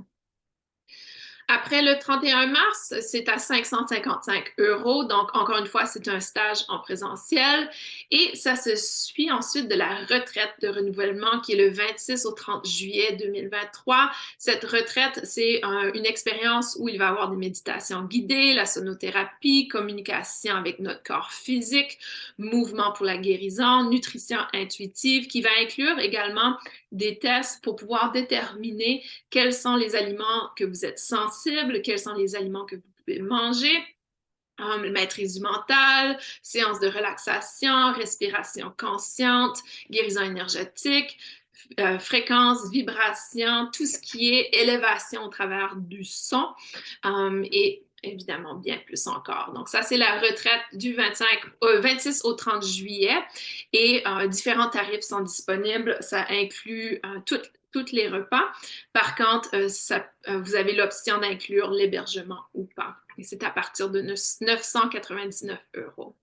Après le 31 mars, c'est à 555 euros. Donc, encore une fois, c'est un stage en présentiel. Et ça se suit ensuite de la retraite de renouvellement qui est le 26 au 30 juillet 2023. Cette retraite, c'est une expérience où il va y avoir des méditations guidées, la sonothérapie, communication avec notre corps physique, mouvement pour la guérison, nutrition intuitive, qui va inclure également des tests pour pouvoir déterminer quels sont les aliments que vous êtes sensibles, quels sont les aliments que vous pouvez manger, maîtrise du mental, séance de relaxation, respiration consciente, guérison énergétique, fréquence, vibration, tout ce qui est élévation au travers du son et évidemment bien plus encore. Donc ça, c'est la retraite du 26 au 30 juillet et différents tarifs sont disponibles. Ça inclut tous les repas. Par contre, vous avez l'option d'inclure l'hébergement ou pas. Et c'est à partir de 999 euros.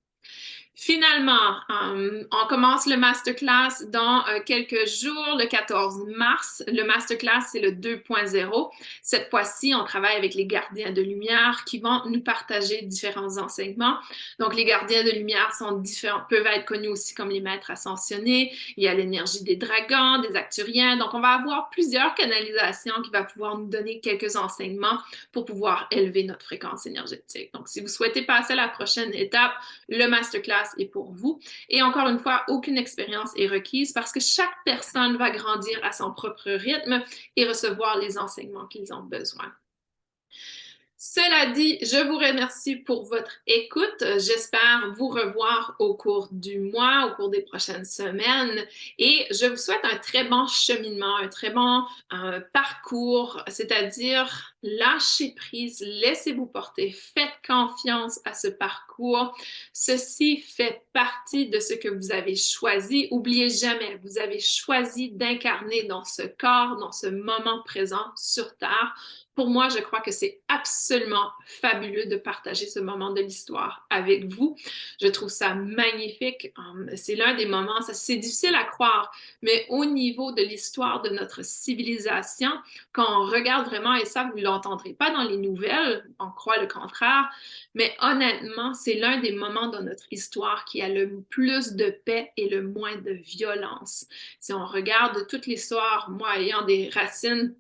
Finalement, on commence le masterclass dans quelques jours, le 14 mars. Le masterclass, c'est le 2.0. Cette fois-ci, on travaille avec les gardiens de lumière qui vont nous partager différents enseignements. Donc, les gardiens de lumière sont différents, peuvent être connus aussi comme les maîtres ascensionnés. Il y a l'énergie des dragons, des acturiens. Donc, on va avoir plusieurs canalisations qui vont pouvoir nous donner quelques enseignements pour pouvoir élever notre fréquence énergétique. Donc, si vous souhaitez passer à la prochaine étape, le masterclass est pour vous. Et encore une fois, aucune expérience est requise parce que chaque personne va grandir à son propre rythme et recevoir les enseignements qu'ils ont besoin. Cela dit, je vous remercie pour votre écoute. J'espère vous revoir au cours du mois, au cours des prochaines semaines. Et je vous souhaite un très bon cheminement, un très bon parcours, c'est-à-dire lâchez prise, laissez-vous porter, faites confiance à ce parcours. Ceci fait partie de ce que vous avez choisi. Oubliez jamais, vous avez choisi d'incarner dans ce corps, dans ce moment présent sur Terre. Pour moi, je crois que c'est absolument fabuleux de partager ce moment de l'histoire avec vous. Je trouve ça magnifique. C'est l'un des moments, c'est difficile à croire, mais au niveau de l'histoire de notre civilisation, quand on regarde vraiment, et ça, vous ne l'entendrez pas dans les nouvelles, on croit le contraire, mais honnêtement, c'est l'un des moments dans notre histoire qui a le plus de paix et le moins de violence. Si on regarde toute l'histoire, moi ayant des racines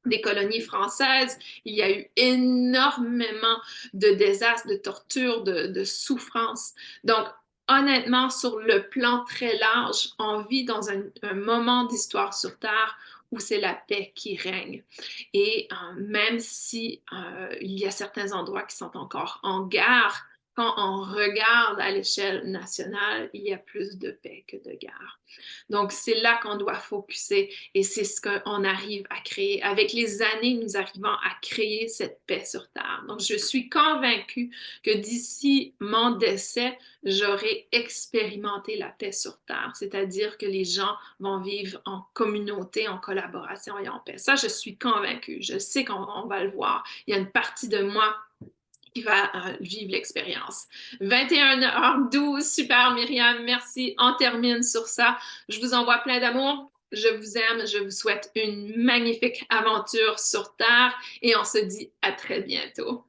des colonies françaises, il y a eu énormément de désastres, de tortures, de souffrances. Donc, honnêtement, sur le plan très large, on vit dans un moment d'histoire sur Terre où c'est la paix qui règne. Et même si il y a certains endroits qui sont encore en guerre, quand on regarde à l'échelle nationale, il y a plus de paix que de guerre. Donc, c'est là qu'on doit focuser et c'est ce qu'on arrive à créer. Avec les années, nous arrivons à créer cette paix sur Terre. Donc, je suis convaincue que d'ici mon décès, j'aurai expérimenté la paix sur Terre, c'est-à-dire que les gens vont vivre en communauté, en collaboration et en paix. Ça, je suis convaincue. Je sais qu'on va le voir. Il y a une partie de moi qui va vivre l'expérience. 21h12, super Myriam, merci. On termine sur ça. Je vous envoie plein d'amour. Je vous aime. Je vous souhaite une magnifique aventure sur Terre et on se dit à très bientôt.